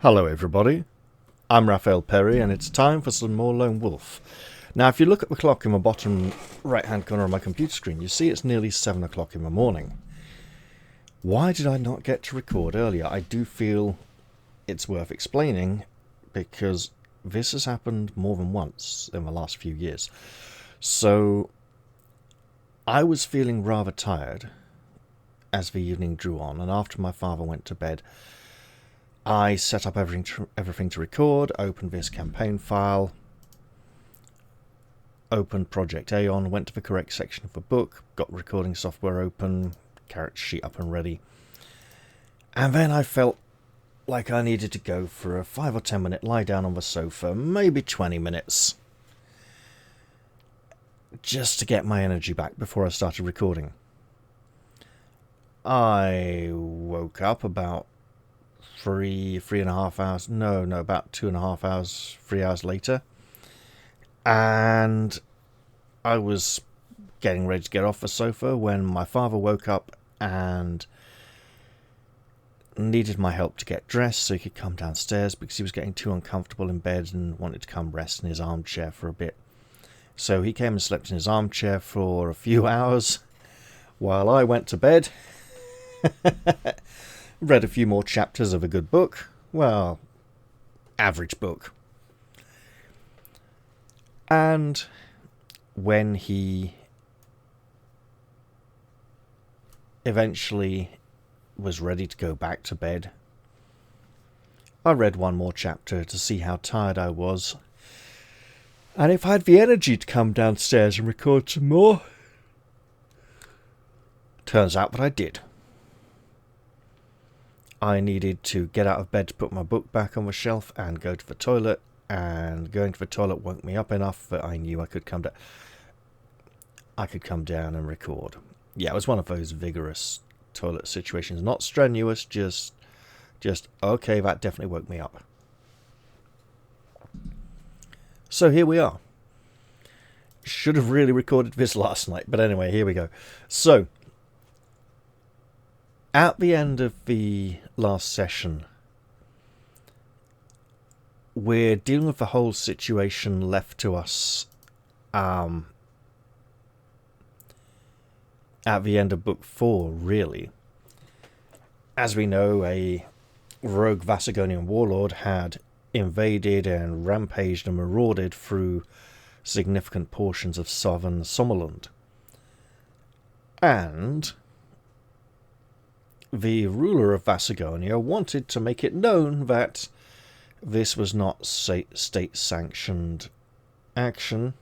Hello everybody, I'm Raphael Perry and it's time for some more Lone Wolf. Now if you look at the clock in the bottom right hand corner of my computer screen, you see it's nearly 7 o'clock in the morning. Why did I not get to record earlier? I do feel it's worth explaining because this has happened more than once in the last few years. So I was feeling rather tired as the evening drew on, and after my father went to bed I set up everything to record, opened this campaign file, opened Project Aeon, went to the correct section of the book, got recording software open, character sheet up and ready. And then I felt like I needed to go for a 5 or 10 minute lie down on the sofa, maybe 20 minutes, just to get my energy back before I started recording. I woke up about about 2.5 hours, 3 hours later, and I was getting ready to get off the sofa when my father woke up and needed my help to get dressed so he could come downstairs because he was getting too uncomfortable in bed and wanted to come rest in his armchair for a bit. So he came and slept in his armchair for a few hours while I went to bed. Read a few more chapters of a good book. Well, average book. And when he eventually was ready to go back to bed, I read one more chapter to see how tired I was and if I had the energy to come downstairs and record some more. Turns out that I did. I needed to get out of bed to put my book back on the shelf and go to the toilet, and going to the toilet woke me up enough that I knew I could come down and record. Yeah, it was one of those vigorous toilet situations, not strenuous, just okay, that definitely woke me up. So here we are. Should have really recorded this last night, but anyway, here we go. So at the end of the last session, we're dealing with the whole situation left to us at the end of book 4, really. As we know, a rogue Vassagonian warlord had invaded and rampaged and marauded through significant portions of southern Sommerlund. And the ruler of Vassagonia wanted to make it known that this was not state-sanctioned action,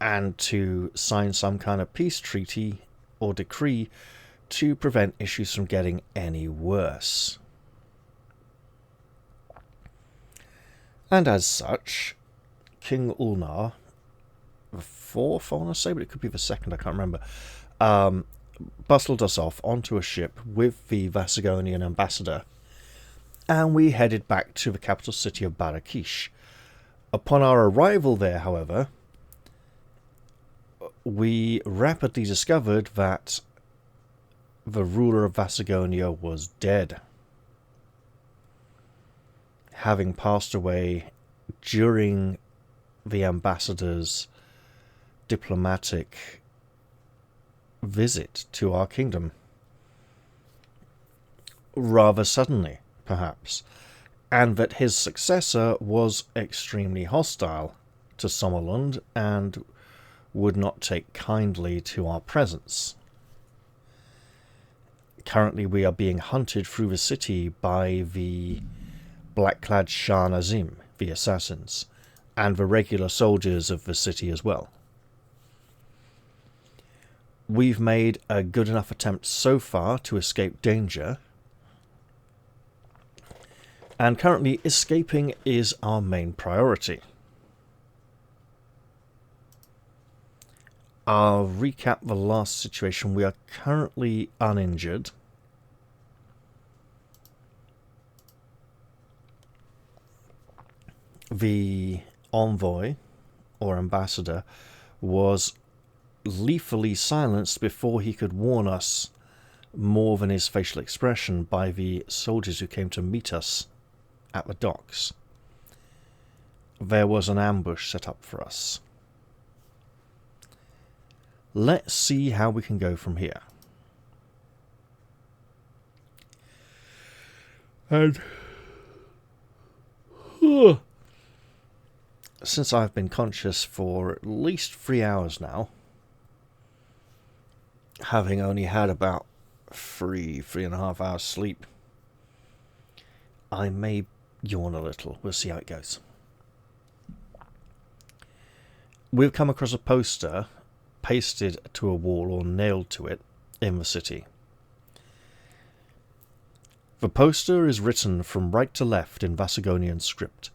and to sign some kind of peace treaty or decree to prevent issues from getting any worse. And as such, King Ulnar, the fourth, I want to say, but it could be the second, I can't remember, bustled us off onto a ship with the Vassagonian ambassador, and we headed back to the capital city of Barraka. Upon our arrival there, however, we rapidly discovered that the ruler of Vassagonia was dead, having passed away during the ambassador's diplomatic visit to our kingdom. Rather suddenly, perhaps, and that his successor was extremely hostile to Sommerlund and would not take kindly to our presence. Currently we are being hunted through the city by the black-clad Shah Nazim, the assassins, and the regular soldiers of the city as well. We've made a good enough attempt so far to escape danger, and currently escaping is our main priority. I'll recap the last situation. We are currently uninjured. The envoy, or ambassador, was lethally silenced before he could warn us more than his facial expression by the soldiers who came to meet us at the docks, there was an ambush set up for us. Let's see how we can go from here. And since I've been conscious for at least 3 hours now, having only had about 3.5 hours sleep, I may yawn a little. We'll see how it goes. We've come across a poster pasted to a wall or nailed to it in the city. The poster is written from right to left in Vassagonian script.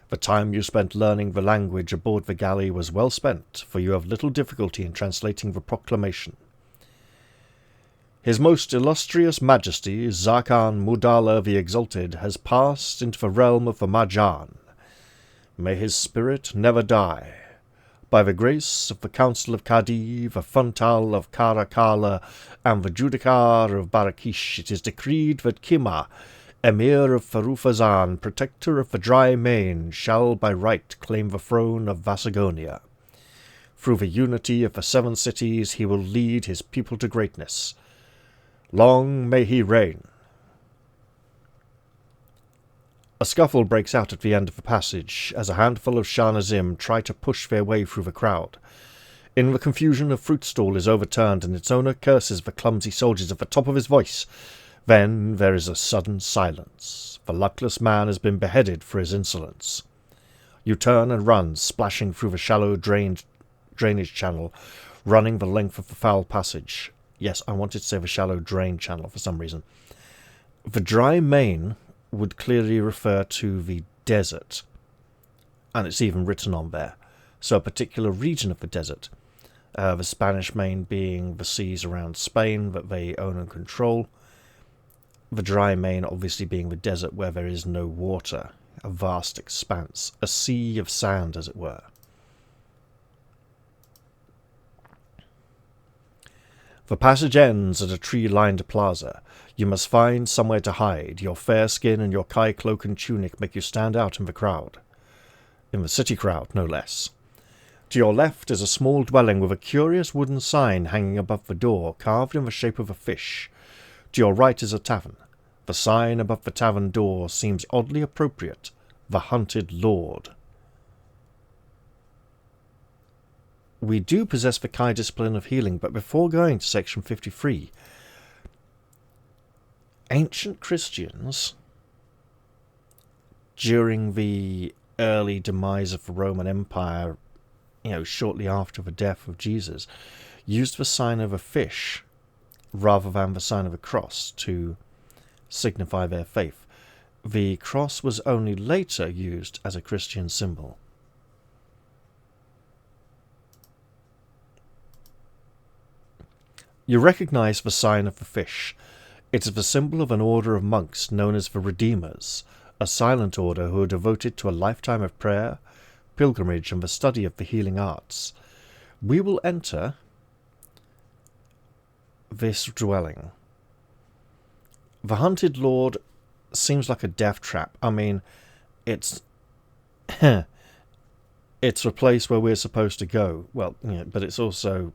The time you spent learning the language aboard the galley was well spent, for you have little difficulty in translating the proclamation. His most illustrious majesty, Zakhan Mudala the Exalted, has passed into the realm of the Majan. May his spirit never die. By the grace of the Council of Kadi, the Funtal of Karakala, and the Judicar of Barakish, it is decreed that Kima, Emir of Farufazan, protector of the dry main, shall by right claim the throne of Vassagonia. Through the unity of the 7 cities he will lead his people to greatness. Long may he reign. A scuffle breaks out at the end of the passage, as a handful of Shah Nazim try to push their way through the crowd. In the confusion, a fruit stall is overturned, and its owner curses the clumsy soldiers at the top of his voice. Then there is a sudden silence. The luckless man has been beheaded for his insolence. You turn and run, splashing through the shallow drainage channel, running the length of the foul passage. Yes, I wanted to say the shallow drain channel for some reason. The dry main would clearly refer to the desert, and it's even written on there. So a particular region of the desert, the Spanish main being the seas around Spain that they own and control, the dry main obviously being the desert where there is no water, a vast expanse, a sea of sand as it were. The passage ends at a tree-lined plaza. You must find somewhere to hide. Your fair skin and your kai cloak and tunic make you stand out in the crowd. In the city crowd, no less. To your left is a small dwelling with a curious wooden sign hanging above the door, carved in the shape of a fish. To your right is a tavern. The sign above the tavern door seems oddly appropriate. The Hunted Lord. We do possess the Kai discipline of healing, but before going to section 53, ancient Christians, during the early demise of the Roman Empire, shortly after the death of Jesus, used the sign of a fish rather than the sign of a cross to signify their faith. The cross was only later used as a Christian symbol. You recognize the sign of the fish. It is the symbol of an order of monks known as the Redeemers, a silent order who are devoted to a lifetime of prayer, pilgrimage, and the study of the healing arts. We will enter this dwelling. The Hunted Lord seems like a death trap. I mean, it's it's a place where we're supposed to go. Well, but it's also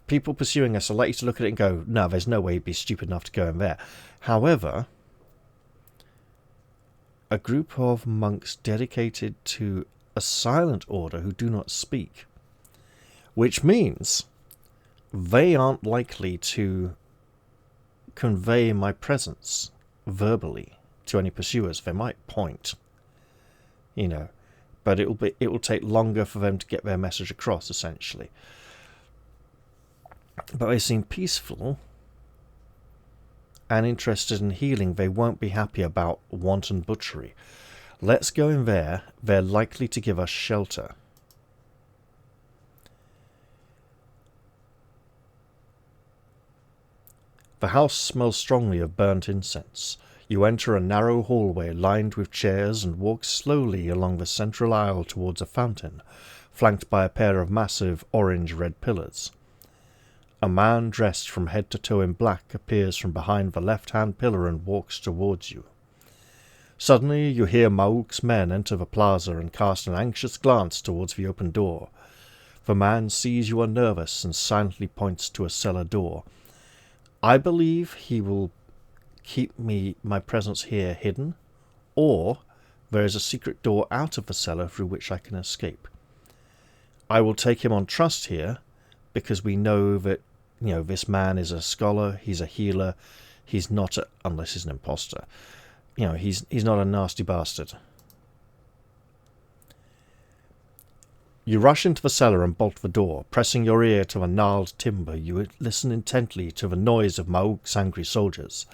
people pursuing us are likely to look at it and go, no, there's no way he'd be stupid enough to go in there. However, a group of monks dedicated to a silent order who do not speak, which means they aren't likely to convey my presence verbally to any pursuers. They might point, but it will take longer for them to get their message across, essentially. But they seem peaceful and interested in healing. They won't be happy about wanton butchery. Let's go in there. They're likely to give us shelter. The house smells strongly of burnt incense. You enter a narrow hallway lined with chairs and walk slowly along the central aisle towards a fountain, flanked by a pair of massive orange-red pillars. A man dressed from head to toe in black appears from behind the left-hand pillar and walks towards you. Suddenly you hear Maaken's men enter the plaza and cast an anxious glance towards the open door. The man sees you are nervous and silently points to a cellar door. I believe he will keep my presence here hidden, or there is a secret door out of the cellar through which I can escape. I will take him on trust here, because we know that, this man is a scholar, he's a healer, he's not unless he's an imposter. He's not a nasty bastard. You rush into the cellar and bolt the door. Pressing your ear to the gnarled timber, you listen intently to the noise of Maaken's angry soldiers.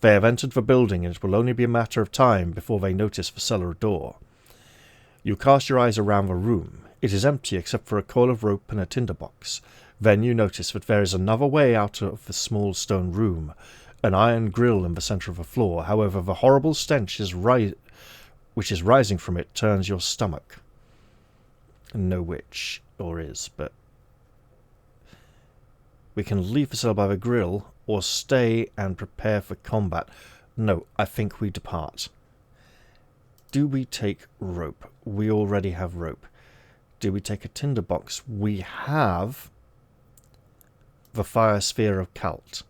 They have entered the building, and it will only be a matter of time before they notice the cellar door. You cast your eyes around the room. It is empty except for a coil of rope and a tinderbox. Then you notice that there is another way out of the small stone room, an iron grill in the centre of the floor. However, the horrible stench which is rising from it turns your stomach. No which, or is, but we can leave the cell by the grill, or stay and prepare for combat. No, I think we depart. Do we take rope? We already have rope. Do we take a tinderbox? We have the fire sphere of Cult.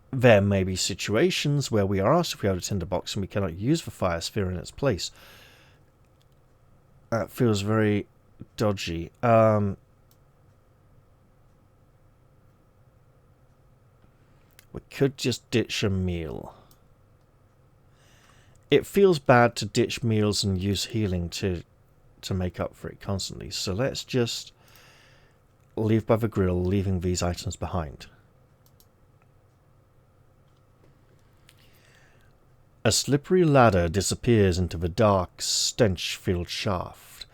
There may be situations where we are asked if we have a tinderbox and we cannot use the fire sphere in its place. That feels very dodgy. We could just ditch a meal. It feels bad to ditch meals and use healing to make up for it constantly. So let's just leave by the grill, leaving these items behind. A slippery ladder disappears into the dark, stench-filled shaft.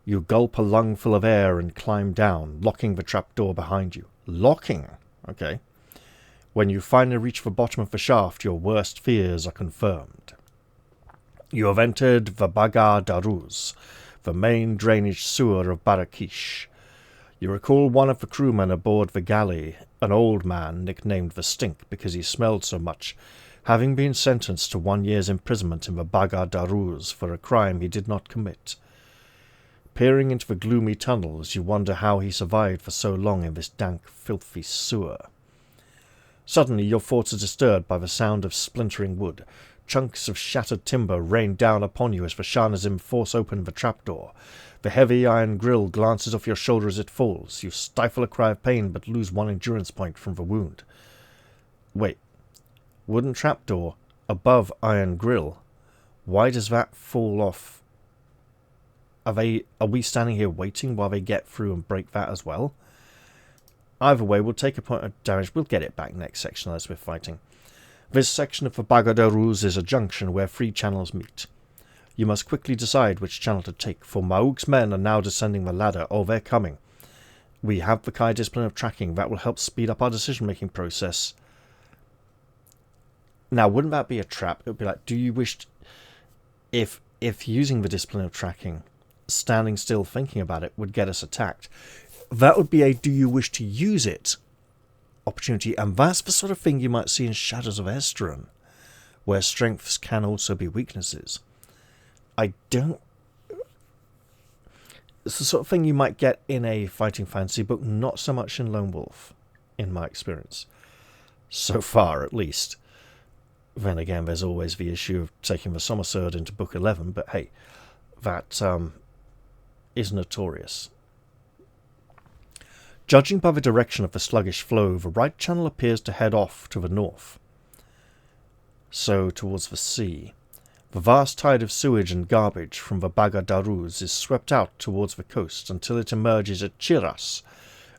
You gulp a lungful of air and climb down, locking the trapdoor behind you. Locking? Okay. When you finally reach the bottom of the shaft, your worst fears are confirmed. You have entered the Baga-Darooz, the main drainage sewer of Barraka. You recall one of the crewmen aboard the galley, an old man nicknamed the Stink because he smelled so much, having been sentenced to 1 year's imprisonment in the Baga-Darooz for a crime he did not commit. Peering into the gloomy tunnels, you wonder how he survived for so long in this dank, filthy sewer. Suddenly your thoughts are disturbed by the sound of splintering wood. Chunks of shattered timber rain down upon you as the Shanazim force open the trapdoor. The heavy iron grill glances off your shoulder as it falls. You stifle a cry of pain but lose 1 endurance point from the wound. Wait. Wooden trapdoor above iron grill. Why does that fall off? Are we standing here waiting while they get through and break that as well? Either way, we'll take a point of damage. We'll get it back next section as we're fighting. This section of the Baga-Darooz is a junction where 3 channels meet. You must quickly decide which channel to take, for Maaken's men are now descending the ladder. Oh, they're coming. We have the Kai discipline of tracking. That will help speed up our decision-making process. Now, wouldn't that be a trap? It would be like, do you wish to, if using the discipline of tracking, standing still thinking about it would get us attacked, that would be a do you wish to use it opportunity, and that's the sort of thing you might see in Shadows of Esteren, where strengths can also be weaknesses. It's the sort of thing you might get in a fighting fantasy book, not so much in Lone Wolf, in my experience. So far, at least. Then again, there's always the issue of taking the Sommerlund into Book 11, but hey, that is notorious. Judging by the direction of the sluggish flow, the right channel appears to head off to the north. So, towards the sea. The vast tide of sewage and garbage from the Baga-Darooz is swept out towards the coast until it emerges at Chiras,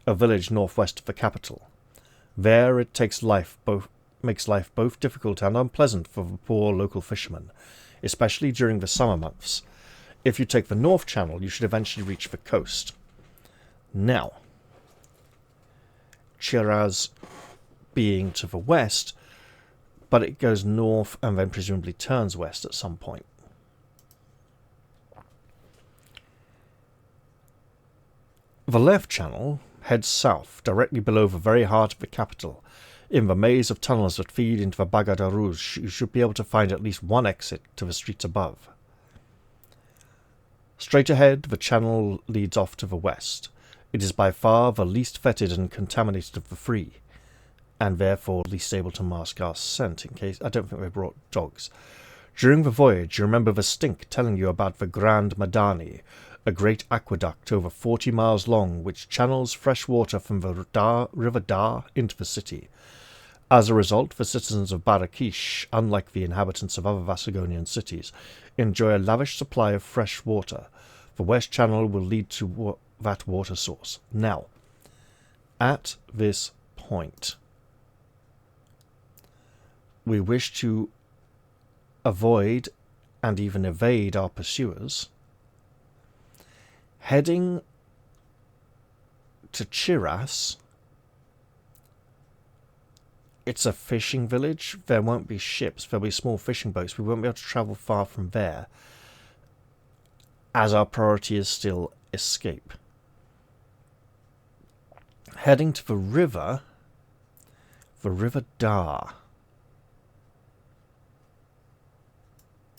a village northwest of the capital. There it makes life both difficult and unpleasant for the poor local fishermen, especially during the summer months. If you take the north channel, you should eventually reach the coast. Now, Chiraz being to the west, but it goes north and then presumably turns west at some point. The left channel heads south, directly below the very heart of the capital. In the maze of tunnels that feed into the Baga-Darooz, you should be able to find at least one exit to the streets above. Straight ahead, the channel leads off to the west. It is by far the least fetid and contaminated of the three, and therefore least able to mask our scent, in case I don't think they brought dogs. During the voyage, you remember the stink telling you about the Grand Madani, a great aqueduct over 40 miles long which channels fresh water from the River Dar into the city. As a result, the citizens of Barraka, unlike the inhabitants of other Vassagonian cities, enjoy a lavish supply of fresh water. The West Channel will lead to that water source. Now, at this point, we wish to avoid and even evade our pursuers. Heading to Chiras, it's a fishing village. There won't be ships. There'll be small fishing boats. We won't be able to travel far from there, as our priority is still escape. Heading to the River Dar.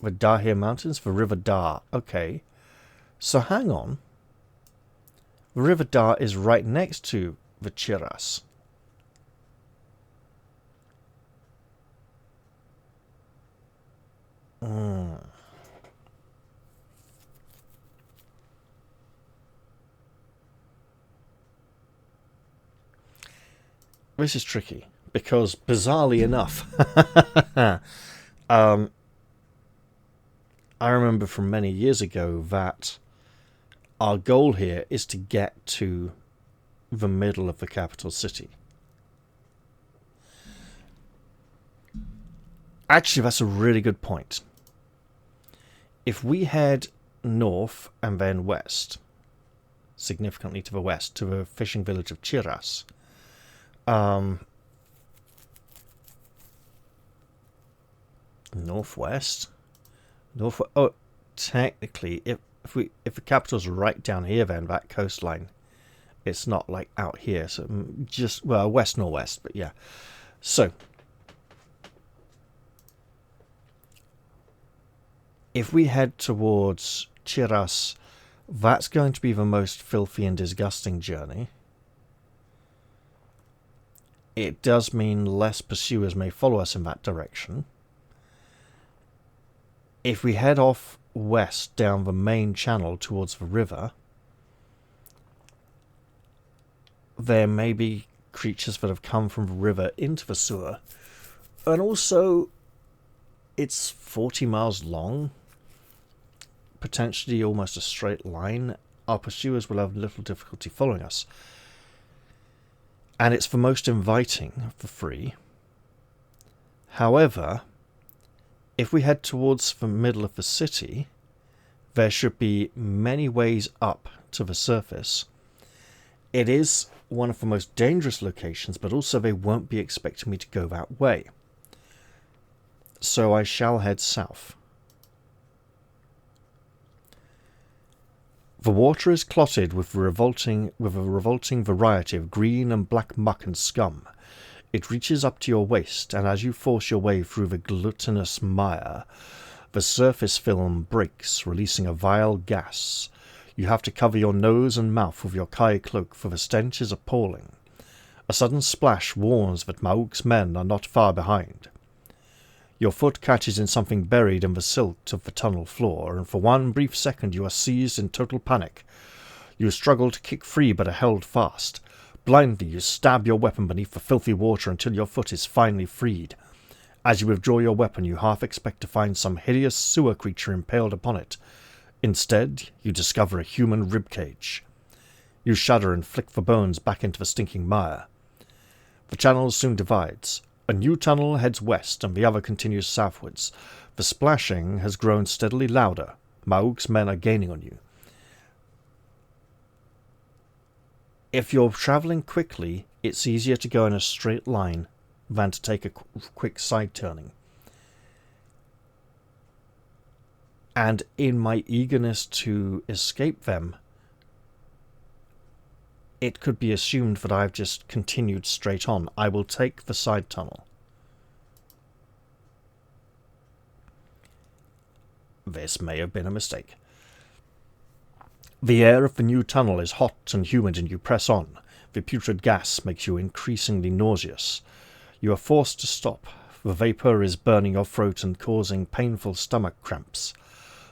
The Dahir Mountains, the River Dar. Okay. So hang on. The River Dar is right next to the Chiras. This is tricky, because bizarrely enough, I remember from many years ago that our goal here is to get to the middle of the capital city. Actually, that's a really good point. If we head north and then west, significantly to the west, to the fishing village of Chiras, northwest? Oh, technically, if the capital's right down here, then that coastline, it's not like out here, so just, well, west-northwest, but yeah. So, if we head towards Chiras, that's going to be the most filthy and disgusting journey. It does mean less pursuers may follow us in that direction. If we head off west down the main channel towards the river, there may be creatures that have come from the river into the sewer. And also, it's 40 miles long, potentially almost a straight line. Our pursuers will have little difficulty following us. And it's the most inviting of the three. However, if we head towards the middle of the city, there should be many ways up to the surface. It is one of the most dangerous locations, but also they won't be expecting me to go that way. So I shall head south. The water is clotted with a revolting variety of green and black muck and scum. It reaches up to your waist, and as you force your way through the glutinous mire, the surface film breaks, releasing a vile gas. You have to cover your nose and mouth with your Kai cloak, for the stench is appalling. A sudden splash warns that Maaken's men are not far behind. Your foot catches in something buried in the silt of the tunnel floor, and for one brief second you are seized in total panic. You struggle to kick free, but are held fast. Blindly you stab your weapon beneath the filthy water until your foot is finally freed. As you withdraw your weapon, you half expect to find some hideous sewer creature impaled upon it. Instead, you discover a human ribcage. You shudder and flick the bones back into the stinking mire. The channel soon divides. A new tunnel heads west, and the other continues southwards. The splashing has grown steadily louder. Maaken's men are gaining on you. If you're travelling quickly, it's easier to go in a straight line than to take a quick side turning. And in my eagerness to escape them, it could be assumed that I've just continued straight on. I will take the side tunnel. This may have been a mistake. The air of the new tunnel is hot and humid and you press on. The putrid gas makes you increasingly nauseous. You are forced to stop. The vapour is burning your throat and causing painful stomach cramps.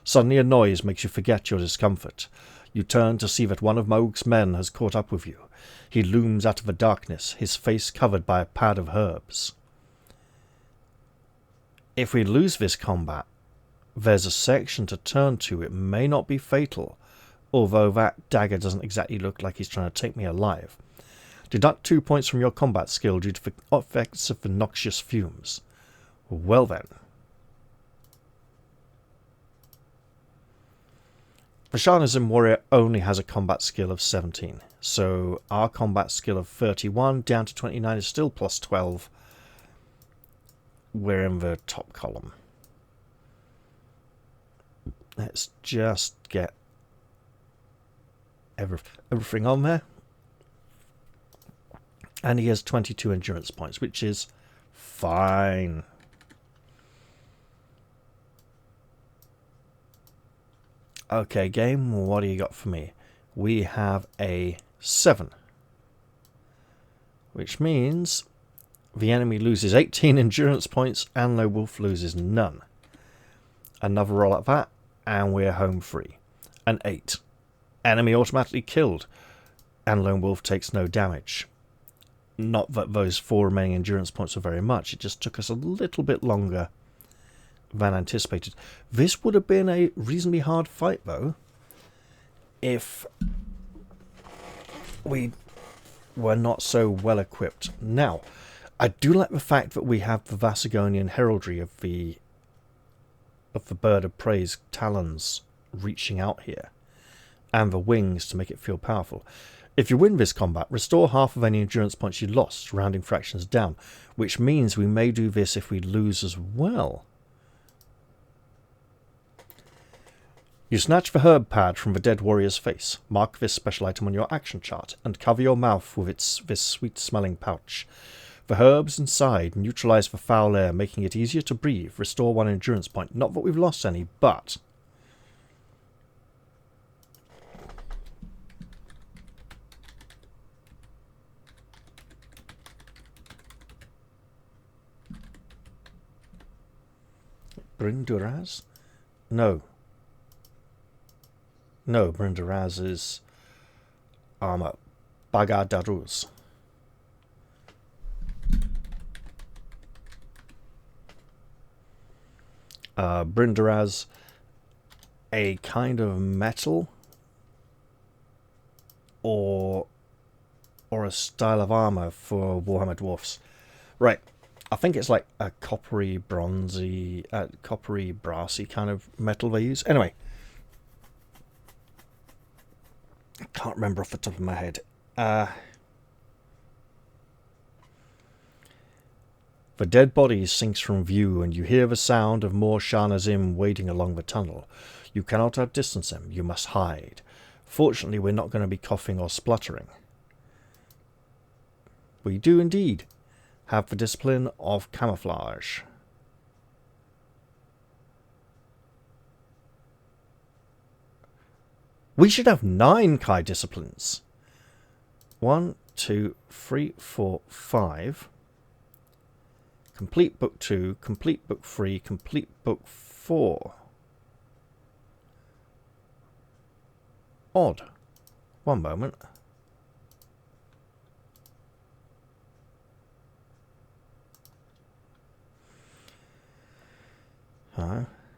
Suddenly a noise makes you forget your discomfort. You turn to see that one of Moog's men has caught up with you. He looms out of the darkness, his face covered by a pad of herbs. If we lose this combat, there's a section to turn to. It may not be fatal, although that dagger doesn't exactly look like he's trying to take me alive. Deduct 2 points from your combat skill due to the effects of the noxious fumes. Well then. The Shahrazim warrior only has a combat skill of 17, so our combat skill of 31 down to 29 is still plus 12. We're in the top column. Let's just get everything on there. And he has 22 endurance points, which is fine. Okay, game, what do you got for me? We have a 7. Which means the enemy loses 18 endurance points and Lone Wolf loses none. Another roll at that, and we're home free. An 8. Enemy automatically killed, and Lone Wolf takes no damage. Not that those 4 remaining endurance points were very much, it just took us a little bit longer than anticipated. This would have been a reasonably hard fight, though, if we were not so well equipped. Now, I do like the fact that we have the Vassagonian heraldry of the bird of prey's talons reaching out here, and the wings to make it feel powerful. If you win this combat, restore half of any endurance points you lost, rounding fractions down, which means we may do this if we lose as well. You snatch the herb pad from the dead warrior's face, mark this special item on your action chart, and cover your mouth with this sweet-smelling pouch. The herbs inside neutralize the foul air, making it easier to breathe. Restore 1 endurance point. Not that we've lost any, but Baga-Darooz? No. No, Baga-Darooz is armor. Baga-Darooz. Baga-Darooz, a kind of metal or a style of armor for Warhammer Dwarfs. Right. I think it's like a coppery, bronzy, coppery, brassy kind of metal they use. Anyway, I can't remember off the top of my head. The dead body sinks from view, and you hear the sound of more Shahrazim wading along the tunnel. You cannot outdistance them. You must hide. Fortunately, we're not going to be coughing or spluttering. We do indeed have the discipline of camouflage. We should have 9 Kai disciplines. 1, 2, 3, 4, 5. Complete book 2, complete book 3, complete book 4. Odd. One moment.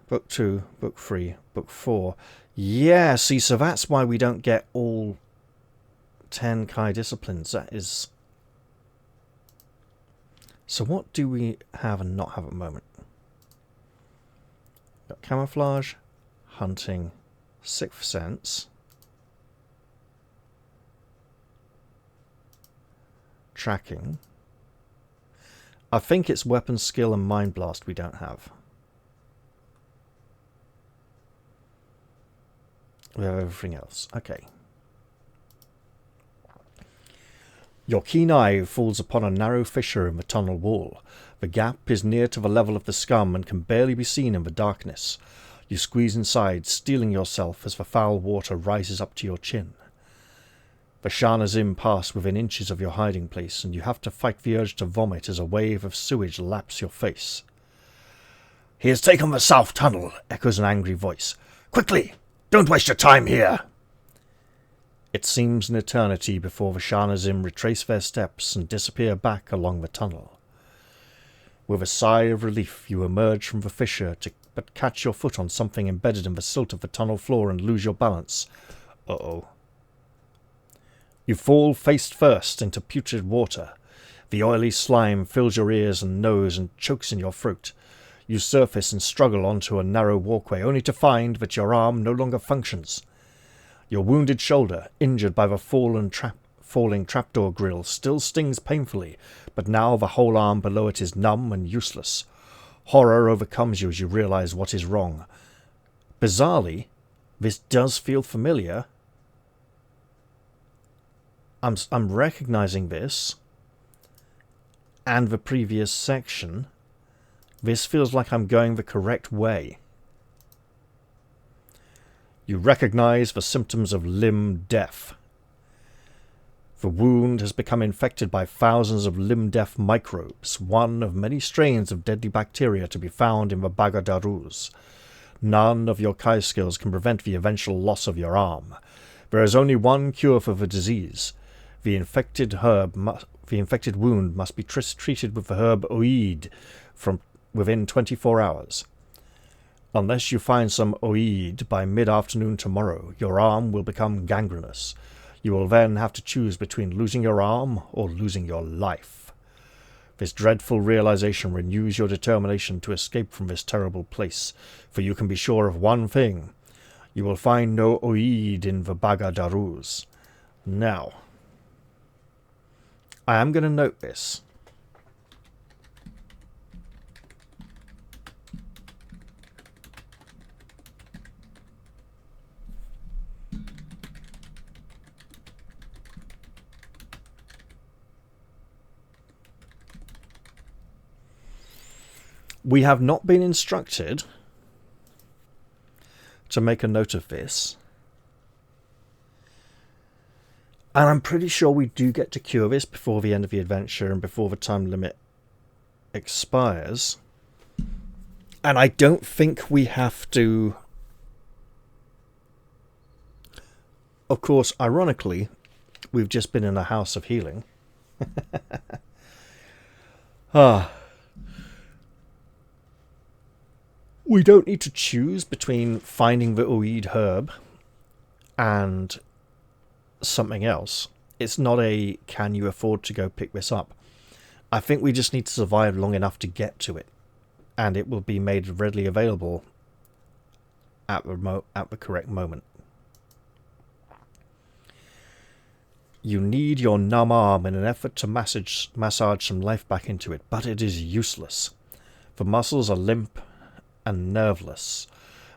Book 2, book 3, book 4. Yeah, see, so that's why we don't get all 10 Kai disciplines. That is... So what do we have and not have at the moment? Got camouflage, hunting, sixth sense, tracking. I think it's weapon skill and mind blast we don't have. We have everything else. Okay. Your keen eye falls upon a narrow fissure in the tunnel wall. The gap is near to the level of the scum and can barely be seen in the darkness. You squeeze inside, steeling yourself as the foul water rises up to your chin. The Shanazim pass within inches of your hiding place, and you have to fight the urge to vomit as a wave of sewage laps your face. "He has taken the south tunnel," echoes an angry voice. "Quickly! Don't waste your time here!" It seems an eternity before the Shanazim retrace their steps and disappear back along the tunnel. With a sigh of relief, you emerge from the fissure but catch your foot on something embedded in the silt of the tunnel floor and lose your balance. Uh-oh. You fall face first into putrid water. The oily slime fills your ears and nose and chokes in your throat. You surface and struggle onto a narrow walkway, only to find that your arm no longer functions. Your wounded shoulder, injured by the falling trapdoor grill, still stings painfully, but now the whole arm below it is numb and useless. Horror overcomes you as you realize what is wrong. Bizarrely, this does feel familiar. I'm recognizing this and the previous section. This feels like I'm going the correct way. You recognize the symptoms of limb death. The wound has become infected by thousands of limb-death microbes, one of many strains of deadly bacteria to be found in the Baga-Darooz. None of your Kai skills can prevent the eventual loss of your arm. There is only one cure for the disease. The infected wound must be treated with the herb oid from within 24 hours. Unless you find some oid by mid-afternoon tomorrow, your arm will become gangrenous. You will then have to choose between losing your arm or losing your life. This dreadful realization renews your determination to escape from this terrible place, for you can be sure of one thing. You will find no oid in the Baga-Darooz. Now, I am going to note this. We have not been instructed to make a note of this. And I'm pretty sure we do get to cure this before the end of the adventure and before the time limit expires. And I don't think we have to... Of course, ironically, we've just been in a house of healing. We don't need to choose between finding the oid herb and something else. It's not a can you afford to go pick this up. I think we just need to survive long enough to get to it, and it will be made readily available at the correct moment. You need your numb arm in an effort to massage some life back into it, but it is useless. The muscles are limp and nerveless.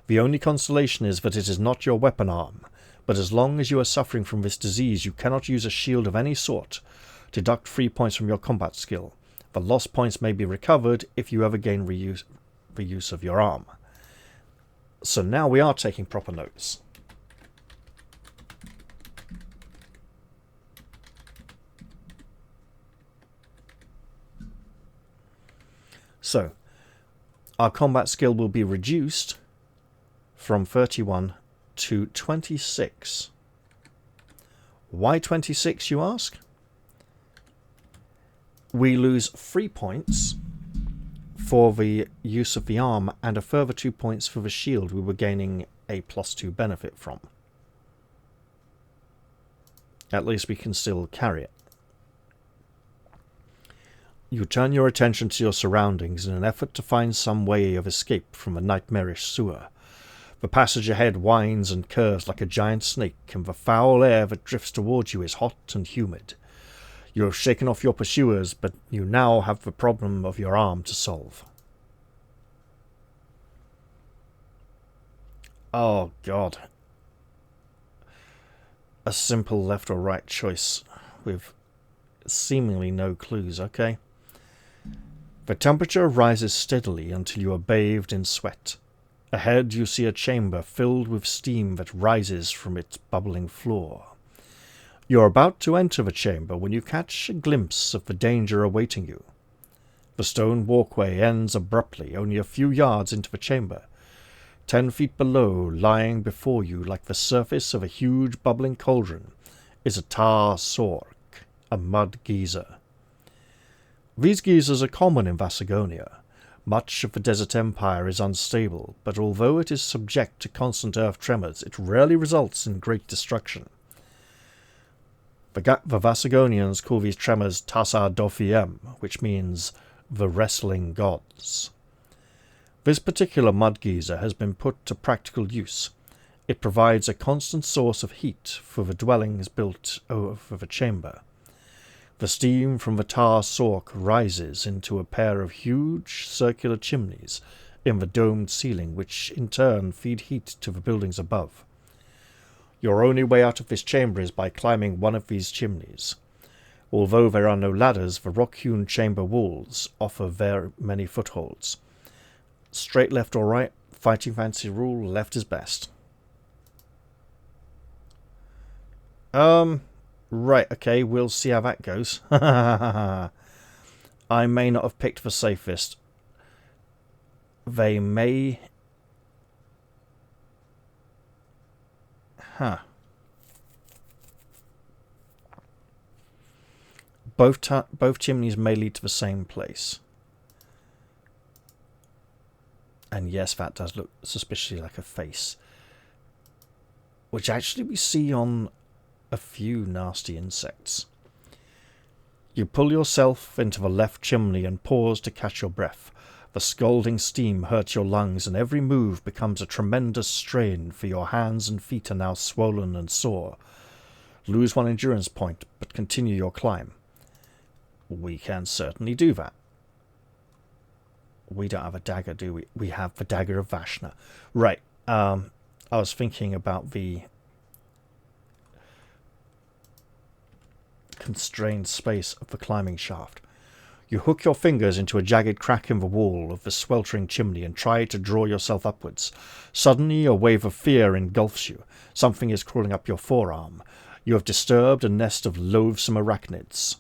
The only consolation is that it is not your weapon arm, but as long as you are suffering from this disease, you cannot use a shield of any sort. Deduct 3 points from your combat skill. The lost points may be recovered if you ever gain reuse of your arm. So now we are taking proper notes. So, our combat skill will be reduced from 31 to 26. Why 26, you ask? We lose 3 points for the use of the arm and a further 2 points for the shield we were gaining a +2 benefit from. At least we can still carry it. You turn your attention to your surroundings in an effort to find some way of escape from a nightmarish sewer. The passage ahead winds and curves like a giant snake, and the foul air that drifts towards you is hot and humid. You have shaken off your pursuers, but you now have the problem of your arm to solve. Oh, God. A simple left or right choice with Seemingly no clues, okay. The temperature rises steadily until you are bathed in sweat. Ahead you see a chamber filled with steam that rises from its bubbling floor. You are about to enter the chamber when you catch a glimpse of the danger awaiting you. The stone walkway ends abruptly only a few yards into the chamber. 10 feet below, lying before you like the surface of a huge bubbling cauldron, is a tar sork, a mud geyser. These geysers are common in Vassagonia. Much of the desert empire is unstable, but although it is subject to constant earth tremors, it rarely results in great destruction. The Vassagonians call these tremors Tasa Dofiem, which means the wrestling gods. This particular mud geyser has been put to practical use. It provides a constant source of heat for the dwellings built over the chamber. The steam from the tar sork rises into a pair of huge circular chimneys in the domed ceiling, which in turn feed heat to the buildings above. Your only way out of this chamber is by climbing one of these chimneys. Although there are no ladders, the rock-hewn chamber walls offer very many footholds. Straight left or right, fighting fancy rule, left is best. Right, okay, we'll see how that goes. I may not have picked the safest. They may... Both chimneys may lead to the same place. And yes, that does look suspiciously like a face. Which actually we see on a few nasty insects. You pull yourself into the left chimney and pause to catch your breath. The scalding steam hurts your lungs, and every move becomes a tremendous strain, for your hands and feet are now swollen and sore. Lose 1 endurance point, but continue your climb. We can certainly do that. We don't have a dagger, do we? We have the dagger of Vashna. Right. I was thinking about the constrained space of the climbing shaft. You hook your fingers into a jagged crack in the wall of the sweltering chimney and try to draw yourself upwards. Suddenly a wave of fear engulfs you. Something is crawling up your forearm. You have disturbed a nest of loathsome arachnids.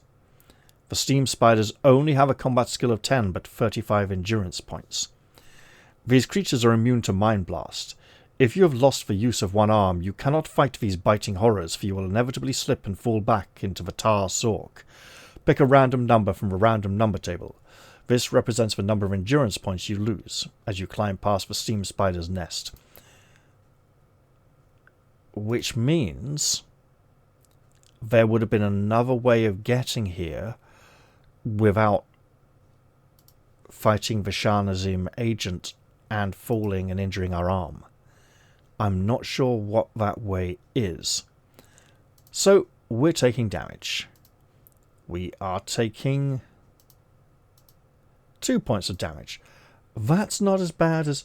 The steam spiders only have a combat skill of 10 but 35 endurance points. These creatures are immune to Mind Blast. If you have lost the use of one arm, you cannot fight these biting horrors, for you will inevitably slip and fall back into the tar sork. Pick a random number from the random number table. This represents the number of endurance points you lose as you climb past the steam spider's nest. Which means there would have been another way of getting here without fighting the Shanazim agent and falling and injuring our arm. I'm not sure what that way is. So, we're taking damage. We are taking 2 points of damage. That's not as bad as...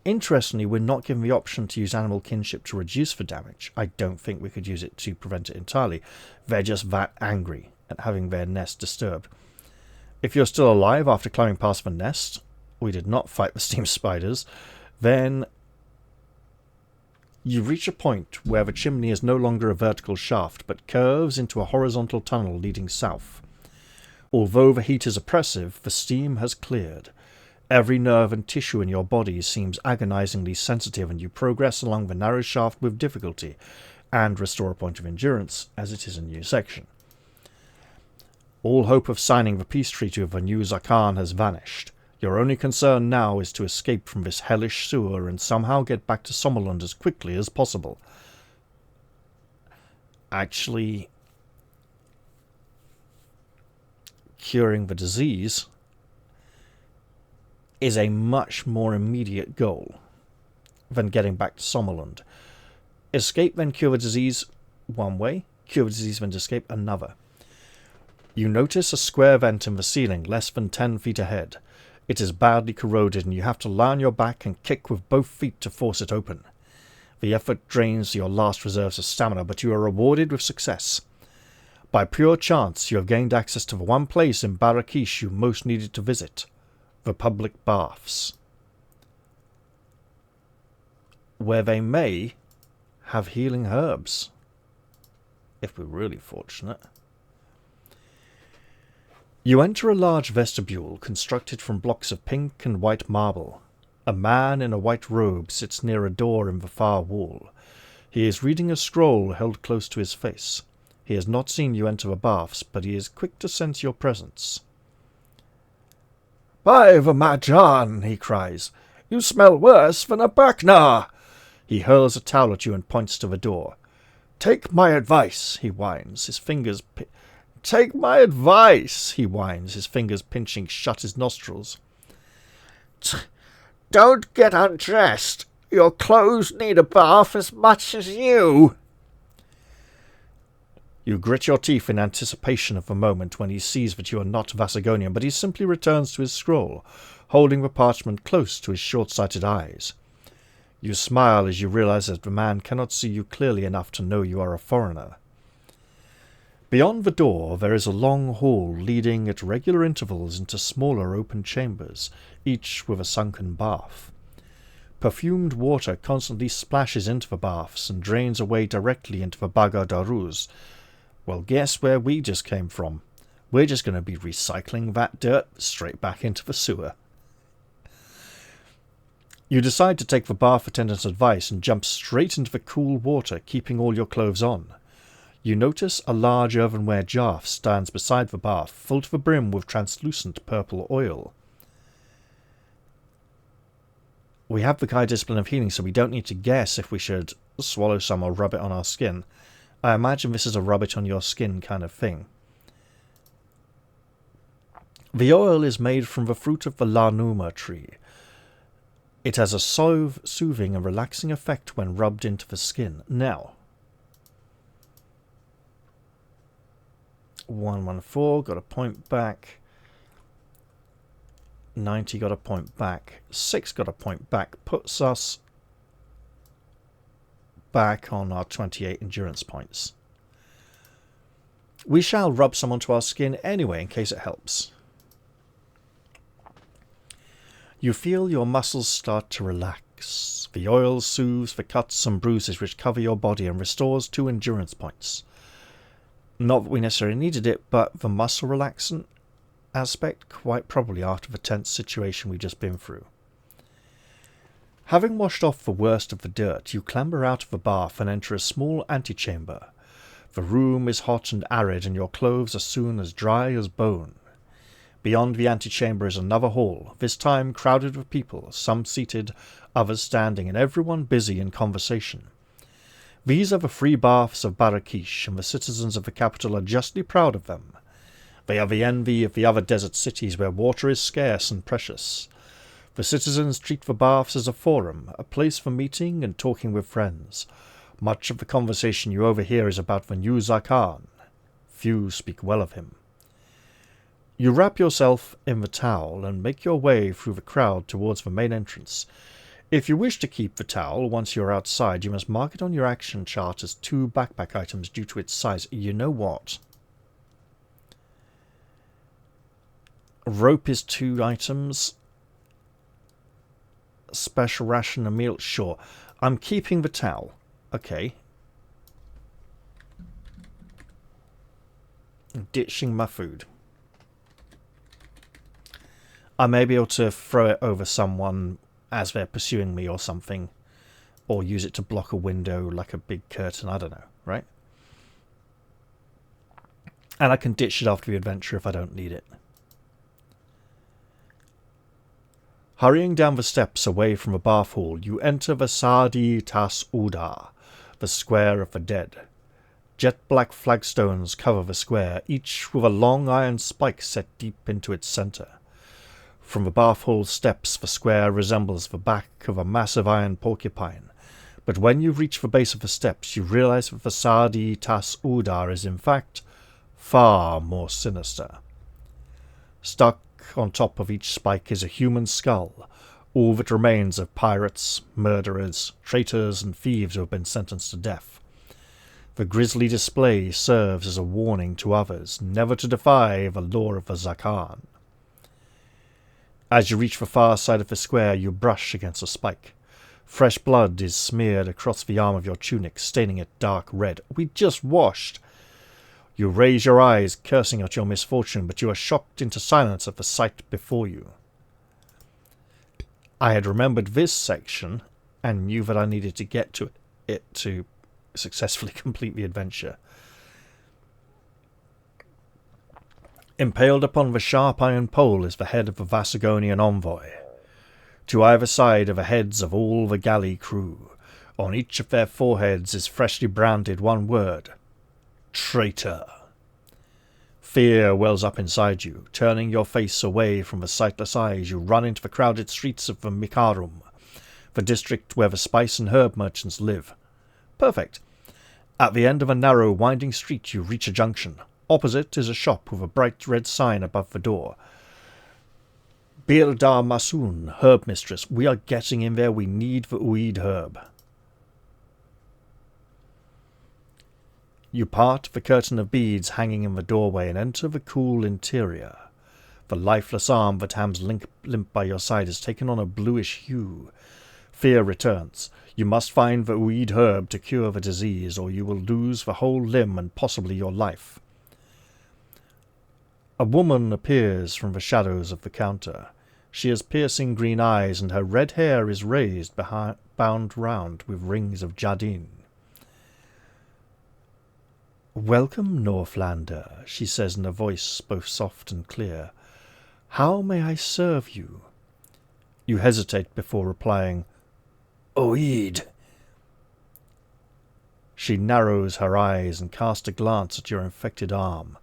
Interestingly, we're not given the option to use animal kinship to reduce the damage. I don't think we could use it to prevent it entirely. They're just that angry at having their nest disturbed. If you're still alive after climbing past the nest, we did not fight the steam spiders, then you reach a point where the chimney is no longer a vertical shaft, but curves into a horizontal tunnel leading south. Although the heat is oppressive, the steam has cleared. Every nerve and tissue in your body seems agonizingly sensitive, and you progress along the narrow shaft with difficulty, and restore a point of endurance, as it is a new section. All hope of signing the peace treaty with the new Zakhan has vanished. Your only concern now is to escape from this hellish sewer and somehow get back to Sommerlund as quickly as possible. Actually, curing the disease is a much more immediate goal than getting back to Sommerlund. Escape then cure the disease one way, cure the disease then escape another. You notice a square vent in the ceiling less than 10 feet ahead. It is badly corroded and you have to lie on your back and kick with both feet to force it open. The effort drains your last reserves of stamina, but you are rewarded with success. By pure chance, you have gained access to the one place in Barraka you most needed to visit, the public baths, where they may have healing herbs, if we're really fortunate. You enter a large vestibule constructed from blocks of pink and white marble. A man in a white robe sits near a door in the far wall. He is reading a scroll held close to his face. He has not seen you enter the baths, but he is quick to sense your presence. "By the Majan," he cries, "you smell worse than a Bakna!" He hurls a towel at you and points to the door. "Take my advice," he whines, his fingers "Take my advice," he whines, his fingers pinching shut his nostrils. "Don't get undressed. Your clothes need a bath as much as you." You grit your teeth in anticipation of the moment when he sees that you are not Vassagonian, but he simply returns to his scroll, holding the parchment close to his short-sighted eyes. You smile as you realize that the man cannot see you clearly enough to know you are a foreigner. Beyond the door there is a long hall leading at regular intervals into smaller open chambers, each with a sunken bath. Perfumed water constantly splashes into the baths and drains away directly into the Baga-Darooz. Well, guess where we just came from? We're just going to be recycling that dirt straight back into the sewer. You decide to take the bath attendant's advice and jump straight into the cool water, keeping all your clothes on. You notice a large earthenware jar stands beside the bath, full to the brim with translucent purple oil. We have the Kai discipline of healing, so we don't need to guess if we should swallow some or rub it on our skin. I imagine this is a rub it on your skin kind of thing. The oil is made from the fruit of the Lanuma tree. It has a soothing and relaxing effect when rubbed into the skin. Now, 114 got a point back. 90 got a point back. 6 got a point back. Puts us back on our 28 endurance points. We shall rub some onto our skin anyway in case it helps. You feel your muscles start to relax. The oil soothes the cuts and bruises which cover your body and restores 2 endurance points. Not that we necessarily needed it, but the muscle relaxant aspect quite probably after the tense situation we've just been through. Having washed off the worst of the dirt, you clamber out of the bath and enter a small antechamber. The room is hot and arid, and your clothes are soon as dry as bone. Beyond the antechamber is another hall, this time crowded with people, some seated, others standing, and everyone busy in conversation. These are the free baths of Barraka, and the citizens of the capital are justly proud of them. They are the envy of the other desert cities where water is scarce and precious. The citizens treat the baths as a forum, a place for meeting and talking with friends. Much of the conversation you overhear is about the new Zakhan. Few speak well of him. You wrap yourself in the towel and make your way through the crowd towards the main entrance. If you wish to keep the towel once you are outside, you must mark it on your action chart as 2 backpack items due to its size. You know what? Rope is 2 items. Special ration and meal. Sure. I'm keeping the towel. Okay. Ditching my food. I may be able to throw it over someone as they're pursuing me or something. Or use it to block a window like a big curtain. I don't know, right? And I can ditch it after the adventure if I don't need it. Hurrying down the steps away from the bath hall, you enter the Sadi Tas Uda, the square of the dead. Jet-black flagstones cover the square, each with a long iron spike set deep into its centre. From the bath hall steps, the square resembles the back of a massive iron porcupine, but when you reach the base of the steps, you realize that the Sadi Tas Uda is in fact far more sinister. Stuck on top of each spike is a human skull, all that remains of pirates, murderers, traitors, and thieves who have been sentenced to death. The grisly display serves as a warning to others never to defy the law of the Zakhan. As you reach the far side of the square, you brush against a spike. Fresh blood is smeared across the arm of your tunic, staining it dark red. We just washed! You raise your eyes, cursing at your misfortune, but you are shocked into silence at the sight before you. I had remembered this section, and knew that I needed to get to it to successfully complete the adventure. Impaled upon the sharp iron pole is the head of the Vassagonian envoy. To either side are the heads of all the galley crew. On each of their foreheads is freshly branded one word: traitor. Fear wells up inside you. Turning your face away from the sightless eyes, you run into the crowded streets of the Mikarum, the district where the spice and herb merchants live. Perfect. At the end of a narrow, winding street you reach a junction. Opposite is a shop with a bright red sign above the door. Bir Dar Masoon, herb mistress. We are getting in there. We need the weed herb. You part the curtain of beads hanging in the doorway and enter the cool interior. The lifeless arm that hangs limp by your side has taken on a bluish hue. Fear returns. You must find the weed herb to cure the disease, or you will lose the whole limb and possibly your life. A woman appears from the shadows of the counter. She has piercing green eyes, and her red hair is raised, bound round with rings of jadine. "Welcome, Northlander," she says in a voice both soft and clear. "How may I serve you?" You hesitate before replying, "Oid." She narrows her eyes and casts a glance at your infected arm.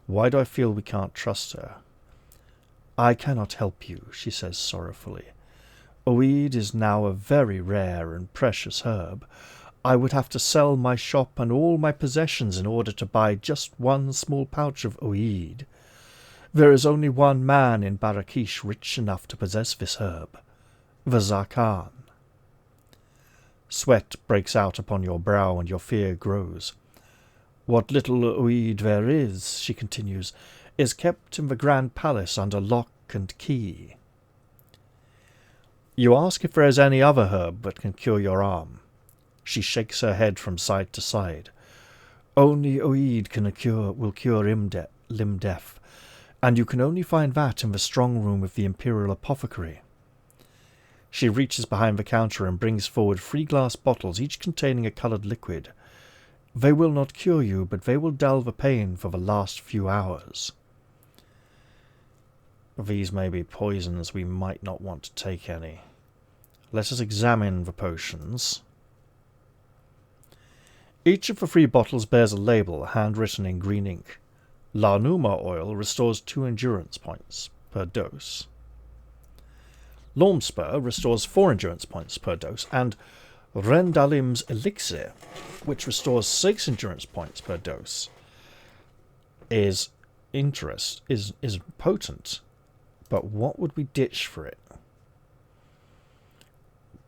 Why do I feel we can't trust her? "I cannot help you," she says sorrowfully. "Oid is now a very rare and precious herb. I would have to sell my shop and all my possessions in order to buy just one small pouch of oid. There is only one man in Barraka rich enough to possess this herb, the Zakhan." Sweat breaks out upon your brow and your fear grows. "What little oid there is," she continues, "is kept in the Grand Palace under lock and key." You ask if there is any other herb that can cure your arm. She shakes her head from side to side. "Only oid will cure limb death, and you can only find that in the strong room of the imperial apothecary." She reaches behind the counter and brings forward 3 glass bottles, each containing a coloured liquid. "They will not cure you, but they will dull the pain for the last few hours." These may be poisons. We might not want to take any. Let us examine the potions. Each of the 3 bottles bears a label, handwritten in green ink. Larnuma oil restores 2 endurance points per dose. Lormspur restores 4 endurance points per dose, and Rendalim's elixir, which restores 6 endurance points per dose, is potent. But what would we ditch for it?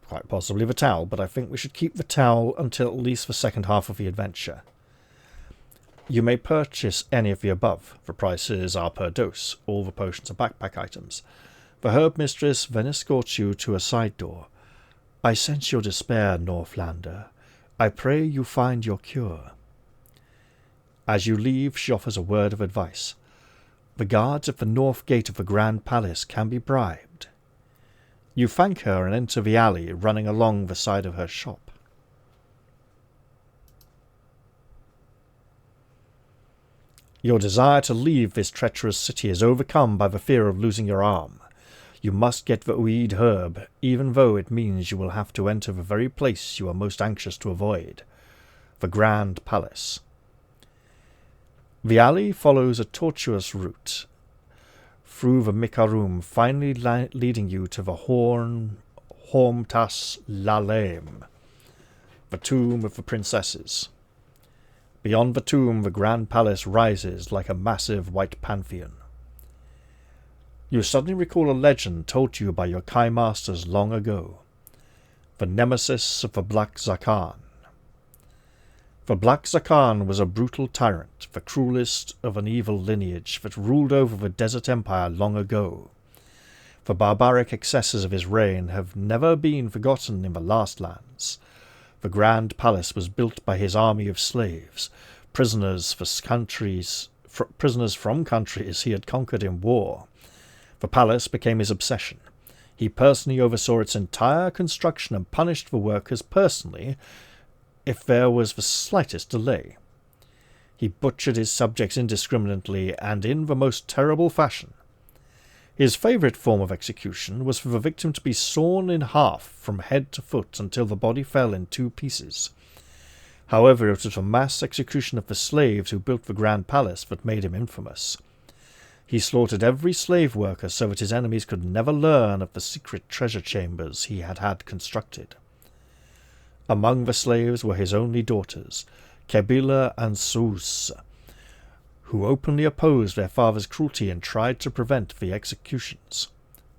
Quite possibly the towel, but I think we should keep the towel until at least the second half of the adventure. You may purchase any of the above. The prices are per dose. All the potions are backpack items. The herb mistress then escorts you to a side door. "I sense your despair, Northlander. I pray you find your cure." As you leave, she offers a word of advice. "The guards at the north gate of the Grand Palace can be bribed." You thank her and enter the alley running along the side of her shop. Your desire to leave this treacherous city is overcome by the fear of losing your arm. You must get the oid herb, even though it means you will have to enter the very place you are most anxious to avoid, the Grand Palace. The alley follows a tortuous route through the Mikarum, finally leading you to the Hormtas Lalem, the tomb of the princesses. Beyond the tomb, the Grand Palace rises like a massive white pantheon. You suddenly recall a legend told to you by your Kai masters long ago, the nemesis of the Black Zakhan. For Black Zakhan was a brutal tyrant, the cruelest of an evil lineage that ruled over the desert empire long ago. The barbaric excesses of his reign have never been forgotten in the Lastlands. The grand palace was built by his army of slaves, prisoners from countries he had conquered in war. The palace became his obsession. He personally oversaw its entire construction and punished the workers personally if there was the slightest delay. He butchered his subjects indiscriminately and in the most terrible fashion. His favourite form of execution was for the victim to be sawn in half from head to foot until the body fell in 2 pieces. However, it was the mass execution of the slaves who built the Grand Palace that made him infamous. He slaughtered every slave worker so that his enemies could never learn of the secret treasure chambers he had constructed. Among the slaves were his only daughters, Kabila and Sous, who openly opposed their father's cruelty and tried to prevent the executions.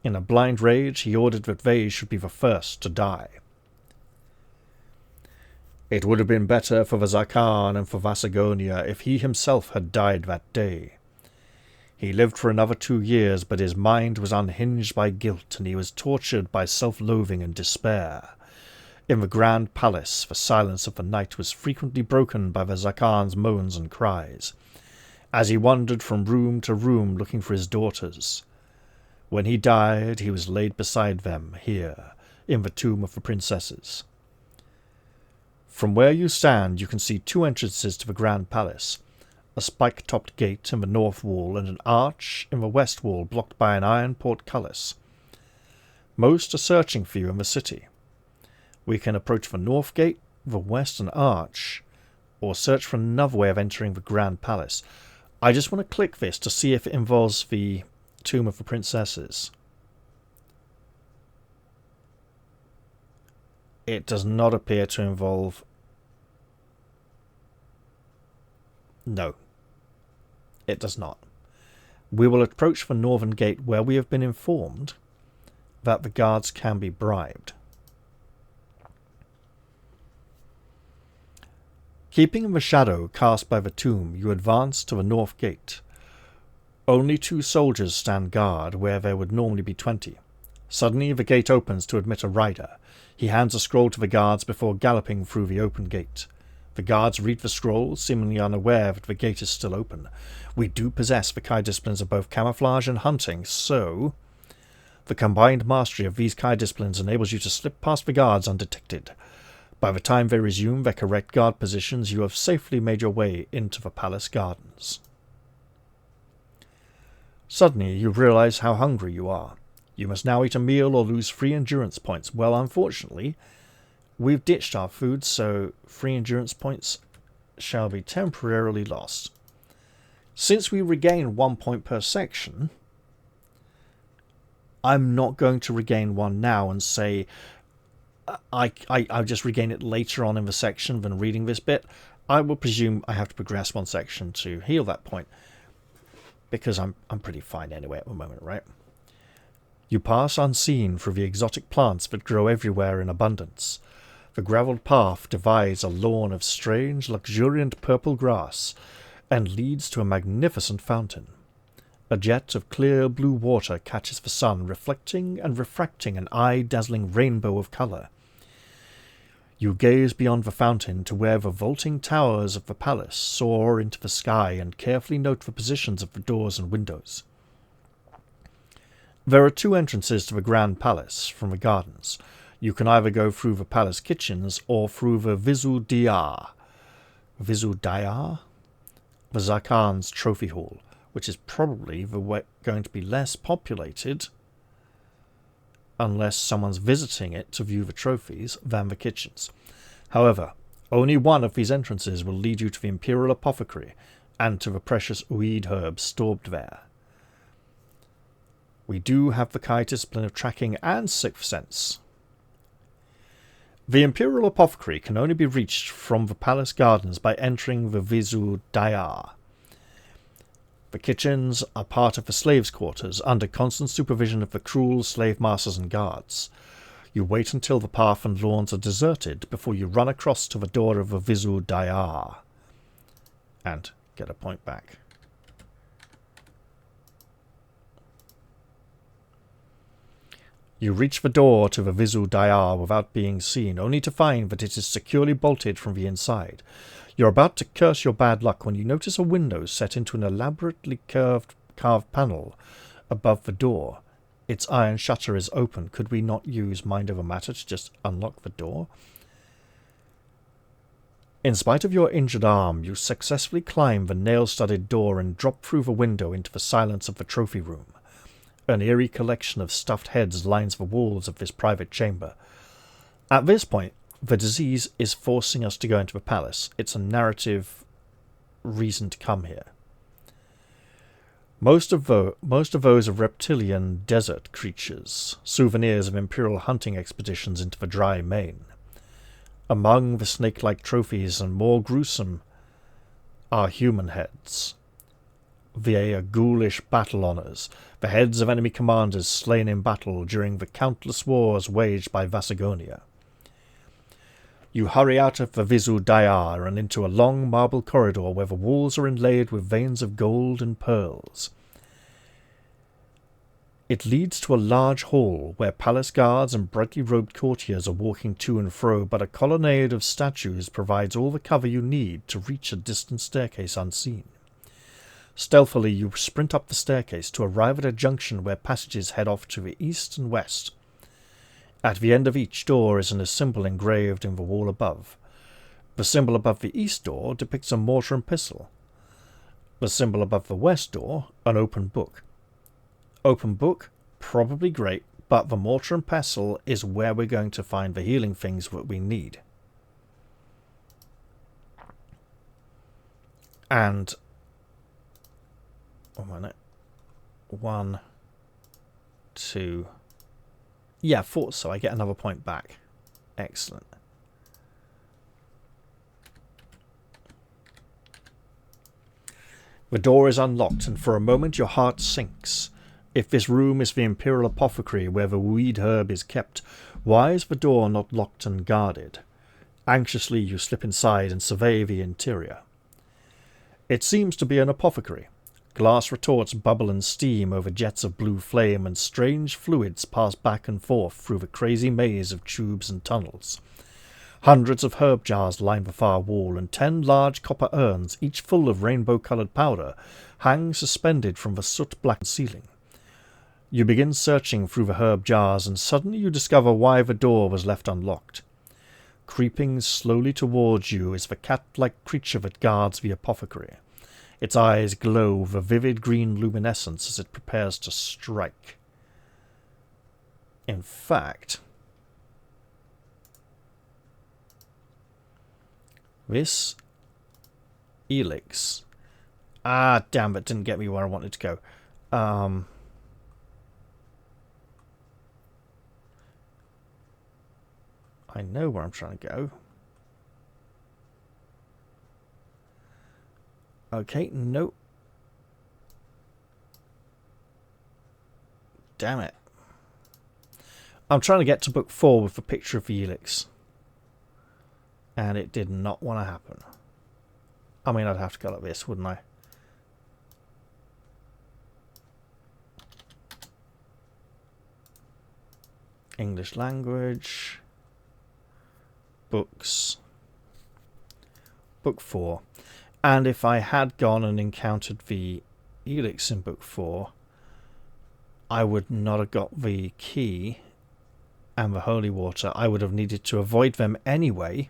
In a blind rage, he ordered that they should be the first to die. It would have been better for the Zakhan of Vassagonia if he himself had died that day. He lived for another 2 years, but his mind was unhinged by guilt, and he was tortured by self-loathing and despair. In the Grand Palace, the silence of the night was frequently broken by the Zakhan's moans and cries, as he wandered from room to room looking for his daughters. When he died, he was laid beside them here, in the tomb of the princesses. From where you stand, you can see 2 entrances to the Grand Palace, a spike-topped gate in the north wall and an arch in the west wall blocked by an iron portcullis. Most are searching for you in the city. We can approach the north gate, the western arch, or search for another way of entering the Grand Palace. I just want to click this to see if it involves the Tomb of the Princesses. It does not appear to involve... No, it does not. We will approach the northern gate where we have been informed that the guards can be bribed. Keeping in the shadow cast by the tomb, you advance to the north gate. Only 2 soldiers stand guard where there would normally be 20. Suddenly the gate opens to admit a rider. He hands a scroll to the guards before galloping through the open gate. The guards read the scroll, seemingly unaware that the gate is still open. We do possess the Kai disciplines of both camouflage and hunting, so... The combined mastery of these Kai disciplines enables you to slip past the guards undetected. By the time they resume their correct guard positions, you have safely made your way into the palace gardens. Suddenly, you realize how hungry you are. You must now eat a meal or lose 3 endurance points. Well, unfortunately, we've ditched our food, so 3 endurance points shall be temporarily lost. Since we regain 1 point per section, I'm not going to regain 1 now and say... I'll just regain it later on in the section than reading this bit. I will presume I have to progress 1 section to heal that point, because I'm pretty fine anyway at the moment, right? You pass unseen through the exotic plants that grow everywhere in abundance. The gravelled path divides a lawn of strange, luxuriant purple grass and leads to a magnificent fountain. A jet of clear blue water catches the sun, reflecting and refracting an eye-dazzling rainbow of colour. You gaze beyond the fountain to where the vaulting towers of the palace soar into the sky and carefully note the positions of the doors and windows. There are 2 entrances to the Grand Palace from the gardens. You can either go through the palace kitchens or through the Vizudayar, the Zakhan's trophy hall, which is probably going to be less populated unless someone's visiting it to view the trophies than the kitchens. However, only one of these entrances will lead you to the imperial apothecary and to the precious weed herbs stored there. We do have the Kai discipline of tracking and 6th sense. The imperial apothecary can only be reached from the palace gardens by entering the Vizudayar. The kitchens are part of the slaves' quarters under constant supervision of the cruel slave masters and guards. You wait until the path and lawns are deserted before you run across to the door of a Vizu Dayar and get a point back. You reach the door to the Vizu Dayar without being seen, only to find that it is securely bolted from the inside. You're about to curse your bad luck when you notice a window set into an elaborately carved panel above the door. Its iron shutter is open. Could we not use Mind Over Matter to just unlock the door? In spite of your injured arm, you successfully climb the nail-studded door and drop through the window into the silence of the trophy room. An eerie collection of stuffed heads lines the walls of this private chamber. At this point, the disease is forcing us to go into the palace. It's a narrative reason to come here. Most of those are reptilian desert creatures, souvenirs of imperial hunting expeditions into the dry main. Among the snake-like trophies and more gruesome are human heads. They are ghoulish battle honours, the heads of enemy commanders slain in battle during the countless wars waged by Vassagonia. You hurry out of the Vizu Dayar and into a long marble corridor where the walls are inlaid with veins of gold and pearls. It leads to a large hall where palace guards and brightly robed courtiers are walking to and fro, but a colonnade of statues provides all the cover you need to reach a distant staircase unseen. Stealthily, you sprint up the staircase to arrive at a junction where passages head off to the east and west. At the end of each door is a symbol engraved in the wall above. The symbol above the east door depicts a mortar and pestle. The symbol above the west door, an open book. Open book, probably great, but the mortar and pestle is where we're going to find the healing things that we need. And... 1 minute. 1, 2... Yeah, thought so. I get another point back. Excellent. The door is unlocked, and for a moment your heart sinks. If this room is the imperial apothecary where the weed herb is kept, why is the door not locked and guarded? Anxiously you slip inside and survey the interior. It seems to be an apothecary. Glass retorts bubble and steam over jets of blue flame, and strange fluids pass back and forth through the crazy maze of tubes and tunnels. Hundreds of herb jars line the far wall, and 10 large copper urns, each full of rainbow-coloured powder, hang suspended from the soot-blackened ceiling. You begin searching through the herb jars, and suddenly you discover why the door was left unlocked. Creeping slowly towards you is the cat-like creature that guards the apothecary. Its eyes glow with a vivid green luminescence as it prepares to strike. In fact, this Elix... Ah, damn, it didn't get me where I wanted to go. I know where I'm trying to go. Okay, no. Damn it. I'm trying to get to book 4 with the picture of the Elix. And it did not want to happen. I mean, I'd have to go like this, wouldn't I? English language. Books. Book 4. And if I had gone and encountered the Elix in book 4, I would not have got the key and the holy water. I would have needed to avoid them anyway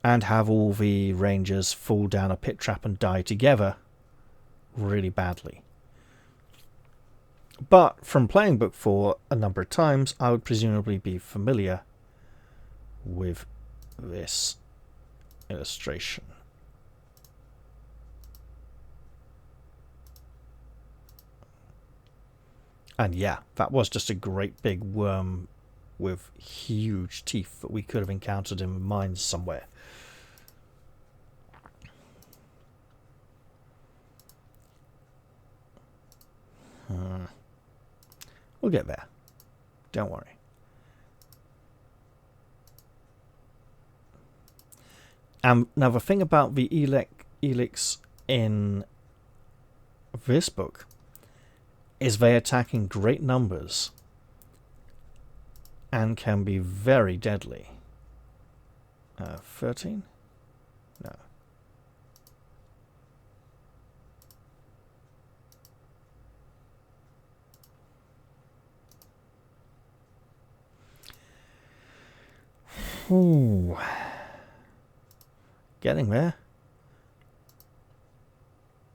and have all the rangers fall down a pit trap and die together really badly. But from playing book 4 a number of times, I would presumably be familiar with this illustration. And yeah, that was just a great big worm with huge teeth that we could have encountered in mines somewhere. We'll get there. Don't worry. Now the thing about the Elix in this book is they attack in great numbers and can be very deadly. 13? No. Ooh. Getting there.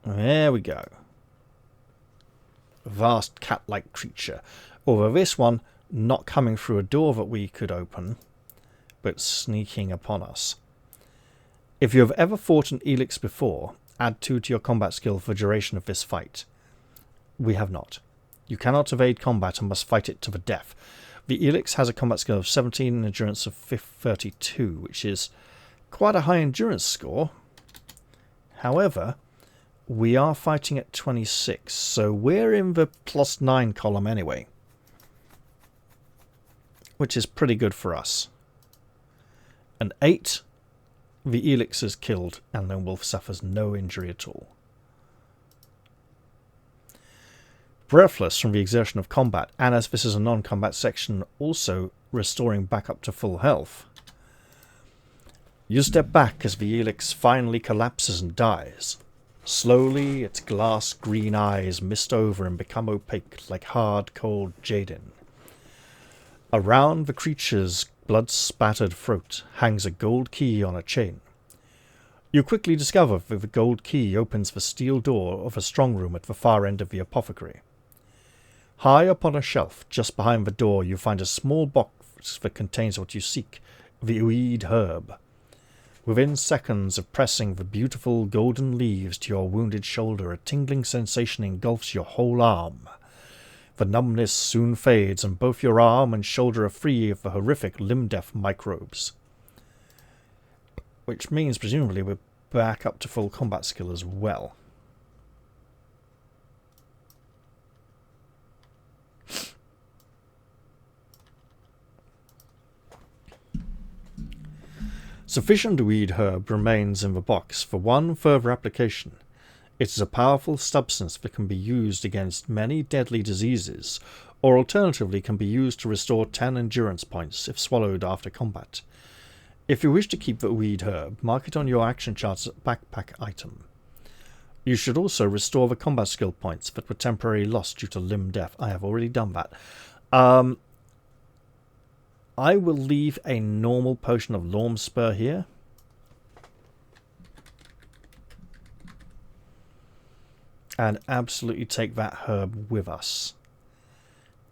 There we go. Vast cat-like creature. Although this one not coming through a door that we could open, but sneaking upon us. If you have ever fought an Elix before, add 2 to your combat skill for the duration of this fight. We have not. You cannot evade combat and must fight it to the death. The Elix has a combat skill of 17 and endurance of 32, which is quite a high endurance score. However, we are fighting at 26, so we're in the +9 column anyway, which is pretty good for us. An 8, the Elix is killed and Lone Wolf suffers no injury at all. Breathless from the exertion of combat, and as this is a non-combat section, also restoring back up to full health, you step back as the Elix finally collapses and dies. Slowly, its glass green eyes mist over and become opaque like hard, cold jadin. Around the creature's blood-spattered throat hangs a gold key on a chain. You quickly discover that the gold key opens the steel door of a strong room at the far end of the apothecary. High upon a shelf, just behind the door, you find a small box that contains what you seek, the Uid herb. Within seconds of pressing the beautiful golden leaves to your wounded shoulder, a tingling sensation engulfs your whole arm. The numbness soon fades, and both your arm and shoulder are free of the horrific limb-death microbes. Which means, presumably, we're back up to full combat skill as well. Sufficient weed herb remains in the box for one further application. It is a powerful substance that can be used against many deadly diseases, or alternatively can be used to restore 10 endurance points if swallowed after combat. If you wish to keep the weed herb, mark it on your action charts as a backpack item. You should also restore the combat skill points that were temporarily lost due to limb death. I have already done that. I will leave a normal potion of Lorm Spur here. And absolutely take that herb with us.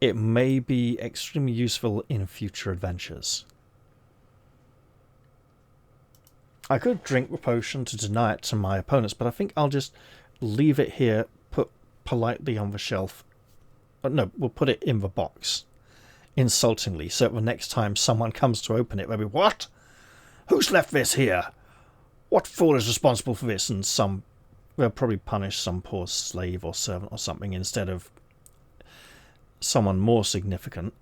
It may be extremely useful in future adventures. I could drink the potion to deny it to my opponents, but I think I'll just leave it here, put politely on the shelf. No, we'll put it in the box. Insultingly, so that the next time someone comes to open it, they'll be, "What? Who's left this here? What fool is responsible for this?" And they'll probably punish some poor slave or servant or something instead of someone more significant.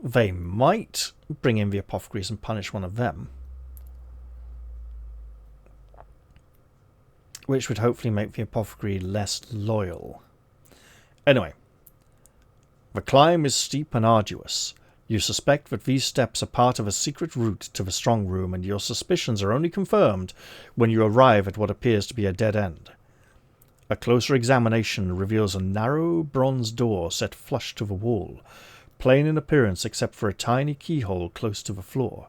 They might bring in the apothecaries and punish one of them, which would hopefully make the apothecary less loyal. Anyway. The climb is steep and arduous. You suspect that these steps are part of a secret route to the strong room, and your suspicions are only confirmed when you arrive at what appears to be a dead end. A closer examination reveals a narrow bronze door set flush to the wall, plain in appearance except for a tiny keyhole close to the floor.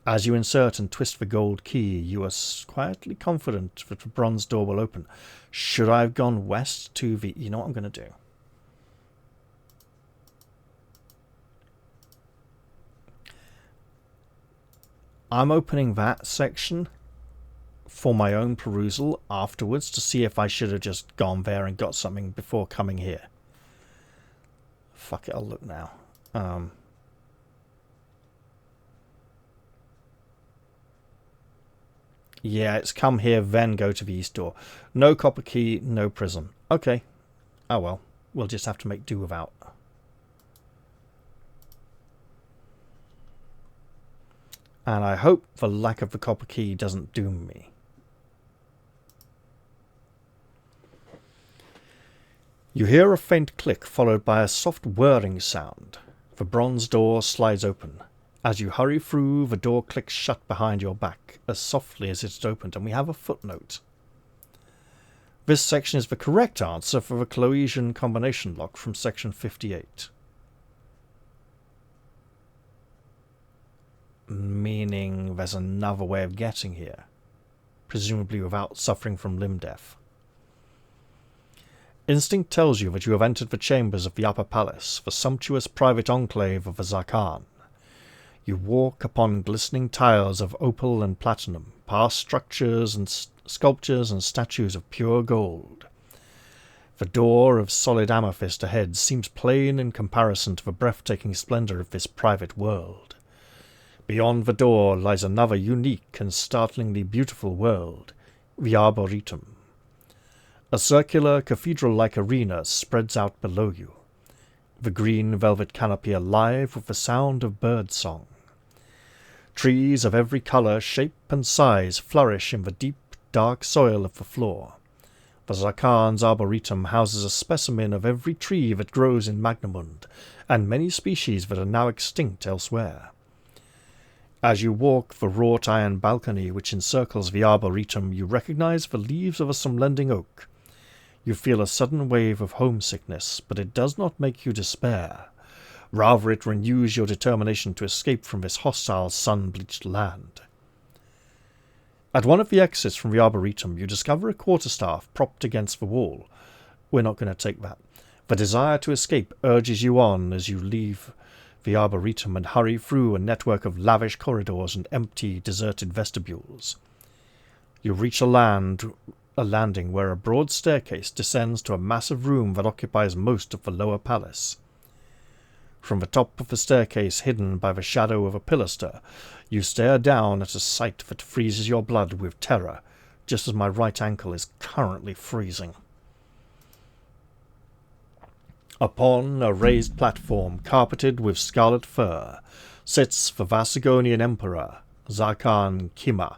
As you insert and twist the gold key, you are quietly confident that the bronze door will open. Should I have gone west to the... You know what I'm going to do? I'm opening that section for my own perusal afterwards to see if I should have just gone there and got something before coming here. Fuck it, I'll look now. Yeah, it's come here, then go to the east door. No copper key, no prism. Okay. Oh well, we'll just have to make do without. And I hope the lack of the copper key doesn't doom me. You hear a faint click followed by a soft whirring sound. The bronze door slides open. As you hurry through, the door clicks shut behind your back as softly as it had opened, and we have a footnote. This section is the correct answer for the Cloesian combination lock from section 58. Meaning there's another way of getting here, presumably without suffering from limb death. Instinct tells you that you have entered the chambers of the Upper Palace, the sumptuous private enclave of the Zakhan. You walk upon glistening tiles of opal and platinum, past structures and sculptures and statues of pure gold. The door of solid amethyst ahead seems plain in comparison to the breathtaking splendor of this private world. Beyond the door lies another unique and startlingly beautiful world, the Arboretum. A circular, cathedral-like arena spreads out below you, the green velvet canopy alive with the sound of birdsong. Trees of every colour, shape and size flourish in the deep, dark soil of the floor. The Zakhan's Arboretum houses a specimen of every tree that grows in Magnamund, and many species that are now extinct elsewhere. As you walk the wrought iron balcony which encircles the Arboretum, you recognize the leaves of a Sommlending oak. You feel a sudden wave of homesickness, but it does not make you despair. Rather, it renews your determination to escape from this hostile, sun-bleached land. At one of the exits from the Arboretum, you discover a quarterstaff propped against the wall. We're not going to take that. The desire to escape urges you on as you leave the Arboretum and hurry through a network of lavish corridors and empty, deserted vestibules. You reach a landing where a broad staircase descends to a massive room that occupies most of the lower palace. From the top of the staircase, hidden by the shadow of a pilaster, you stare down at a sight that freezes your blood with terror, just as my right ankle is currently freezing. Upon a raised platform carpeted with scarlet fur sits the Vassagonian Emperor, Zakhan Kima.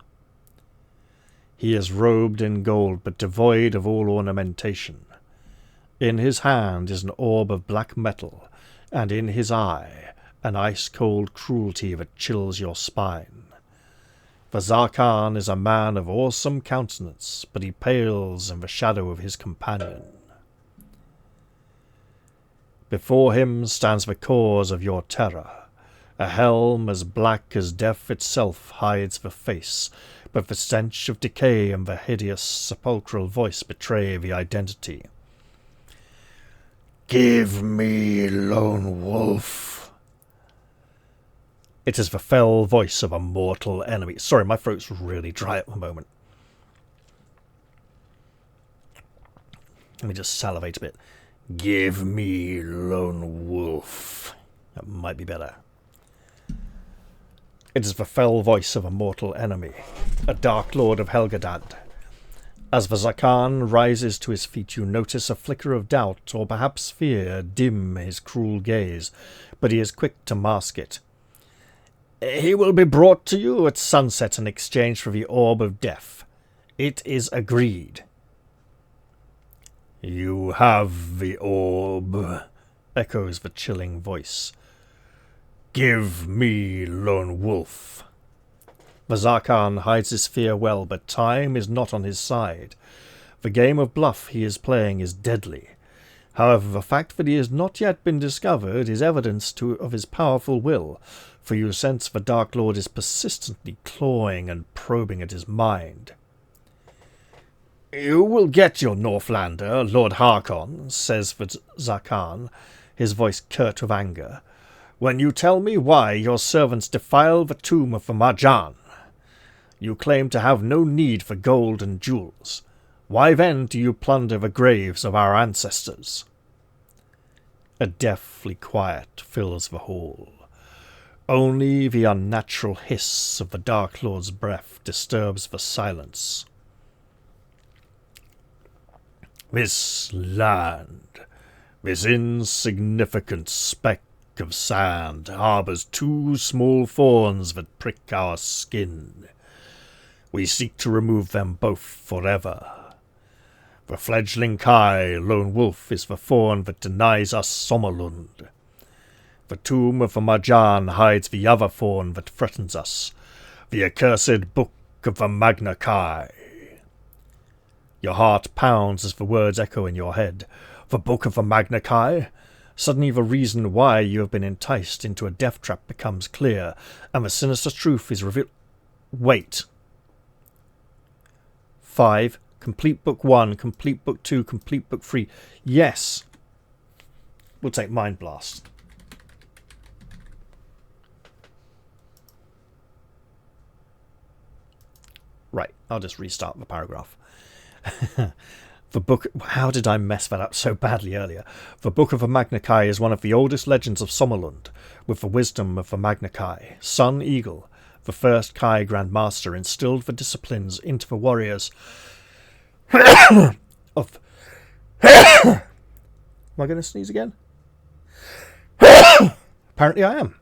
He is robed in gold but devoid of all ornamentation. In his hand is an orb of black metal, and in his eye an ice-cold cruelty that chills your spine. The Zakhan is a man of awesome countenance, but he pales in the shadow of his companion. Before him stands the cause of your terror. A helm as black as death itself hides the face, but the stench of decay and the hideous sepulchral voice betray the identity. "Give me, lone wolf." It is the fell voice of a mortal enemy. Sorry, my throat's really dry at the moment. Let me just salivate a bit. "Give me, lone wolf." That might be better. It is the fell voice of a mortal enemy, a dark lord of Helgadad. As the Zakhan rises to his feet, you notice a flicker of doubt, or perhaps fear, dim his cruel gaze, but he is quick to mask it. "He will be brought to you at sunset in exchange for the Orb of Death. It is agreed." "You have the orb," echoes the chilling voice. "Give me, lone wolf." The Zakhan hides his fear well, but time is not on his side. The game of bluff he is playing is deadly. However, the fact that he has not yet been discovered is evidence of his powerful will, for you sense the Dark Lord is persistently clawing and probing at his mind. "You will get your Northlander, Lord Harkon," says the Zakhan, his voice curt with anger, "when you tell me why your servants defile the tomb of the Marjan. You claim to have no need for gold and jewels. Why then do you plunder the graves of our ancestors?" A deathly quiet fills the hall. Only the unnatural hiss of the Dark Lord's breath disturbs the silence. "This land, this insignificant speck of sand harbours two small thorns that prick our skin. We seek to remove them both forever. The fledgling Kai, lone wolf, is the thorn that denies us Sommerlund. The tomb of the Marjan hides the other thorn that threatens us, the accursed book of the Magna Kai. Your heart pounds as the words echo in your head. The book of the Magna Kai? Suddenly the reason why you have been enticed into a death trap becomes clear, and the sinister truth is revealed. Wait. 5. Complete book 1, complete book 2, complete book 3. Yes. We'll take Mind Blast. Right, I'll just restart the paragraph. The book... How did I mess that up so badly earlier? The Book of the Magna Kai is one of the oldest legends of Sommerlund, with the wisdom of the Magna Kai. Sun Eagle, the first Kai Grand Master, instilled the disciplines into the warriors of... Am I going to sneeze again? Apparently I am.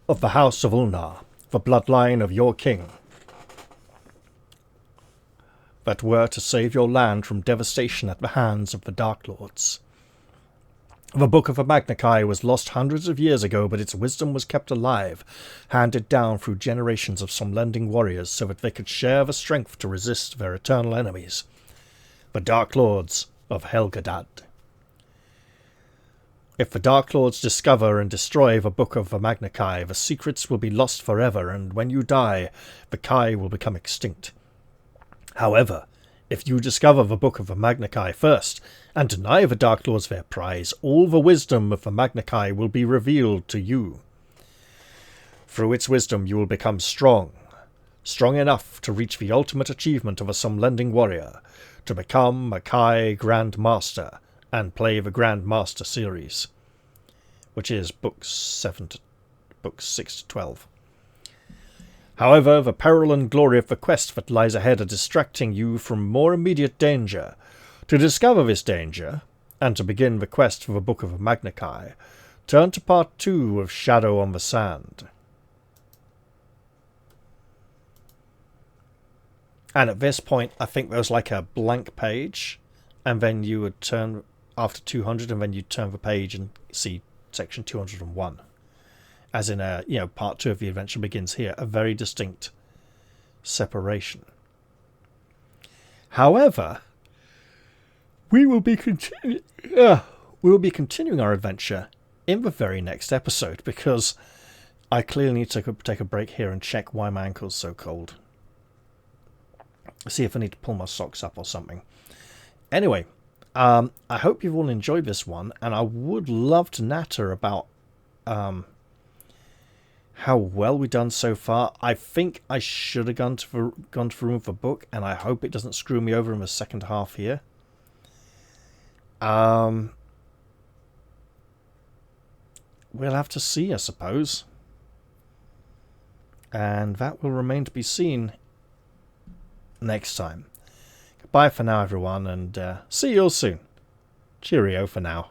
Of the House of Ulnar, the bloodline of your king, that were to save your land from devastation at the hands of the Dark Lords. The Book of the Magna Kai was lost hundreds of years ago, but its wisdom was kept alive, handed down through generations of Sommlending warriors so that they could share the strength to resist their eternal enemies, the Dark Lords of Helgadad. If the Dark Lords discover and destroy the Book of the Magna Kai, the secrets will be lost forever, and when you die, the Kai will become extinct. However, if you discover the Book of the Magna Kai first, and deny the Dark Lords their prize, all the wisdom of the Magna Kai will be revealed to you. Through its wisdom you will become strong enough to reach the ultimate achievement of a Sommlending warrior, to become a Kai Grand Master, and play the Grand Master series, which is books 6 to 12. However, the peril and glory of the quest that lies ahead are distracting you from more immediate danger. To discover this danger, and to begin the quest for the Book of the Magna Kai, turn to Part 2 of Shadow on the Sand. And at this point, I think there was like a blank page, and then you would turn after 200, and then you'd turn the page and see section 201. As in, part 2 of the adventure begins here. A very distinct separation. However, we will be continuing our adventure in the very next episode, because I clearly need to take a break here and check why my ankle's so cold. See if I need to pull my socks up or something. Anyway, I hope you've all enjoyed this one, and I would love to natter about how well we've done so far. I think I should have gone through with the book, and I hope it doesn't screw me over in the second half here. We'll have to see, I suppose. And that will remain to be seen next time. Goodbye for now, everyone, and see you all soon. Cheerio for now.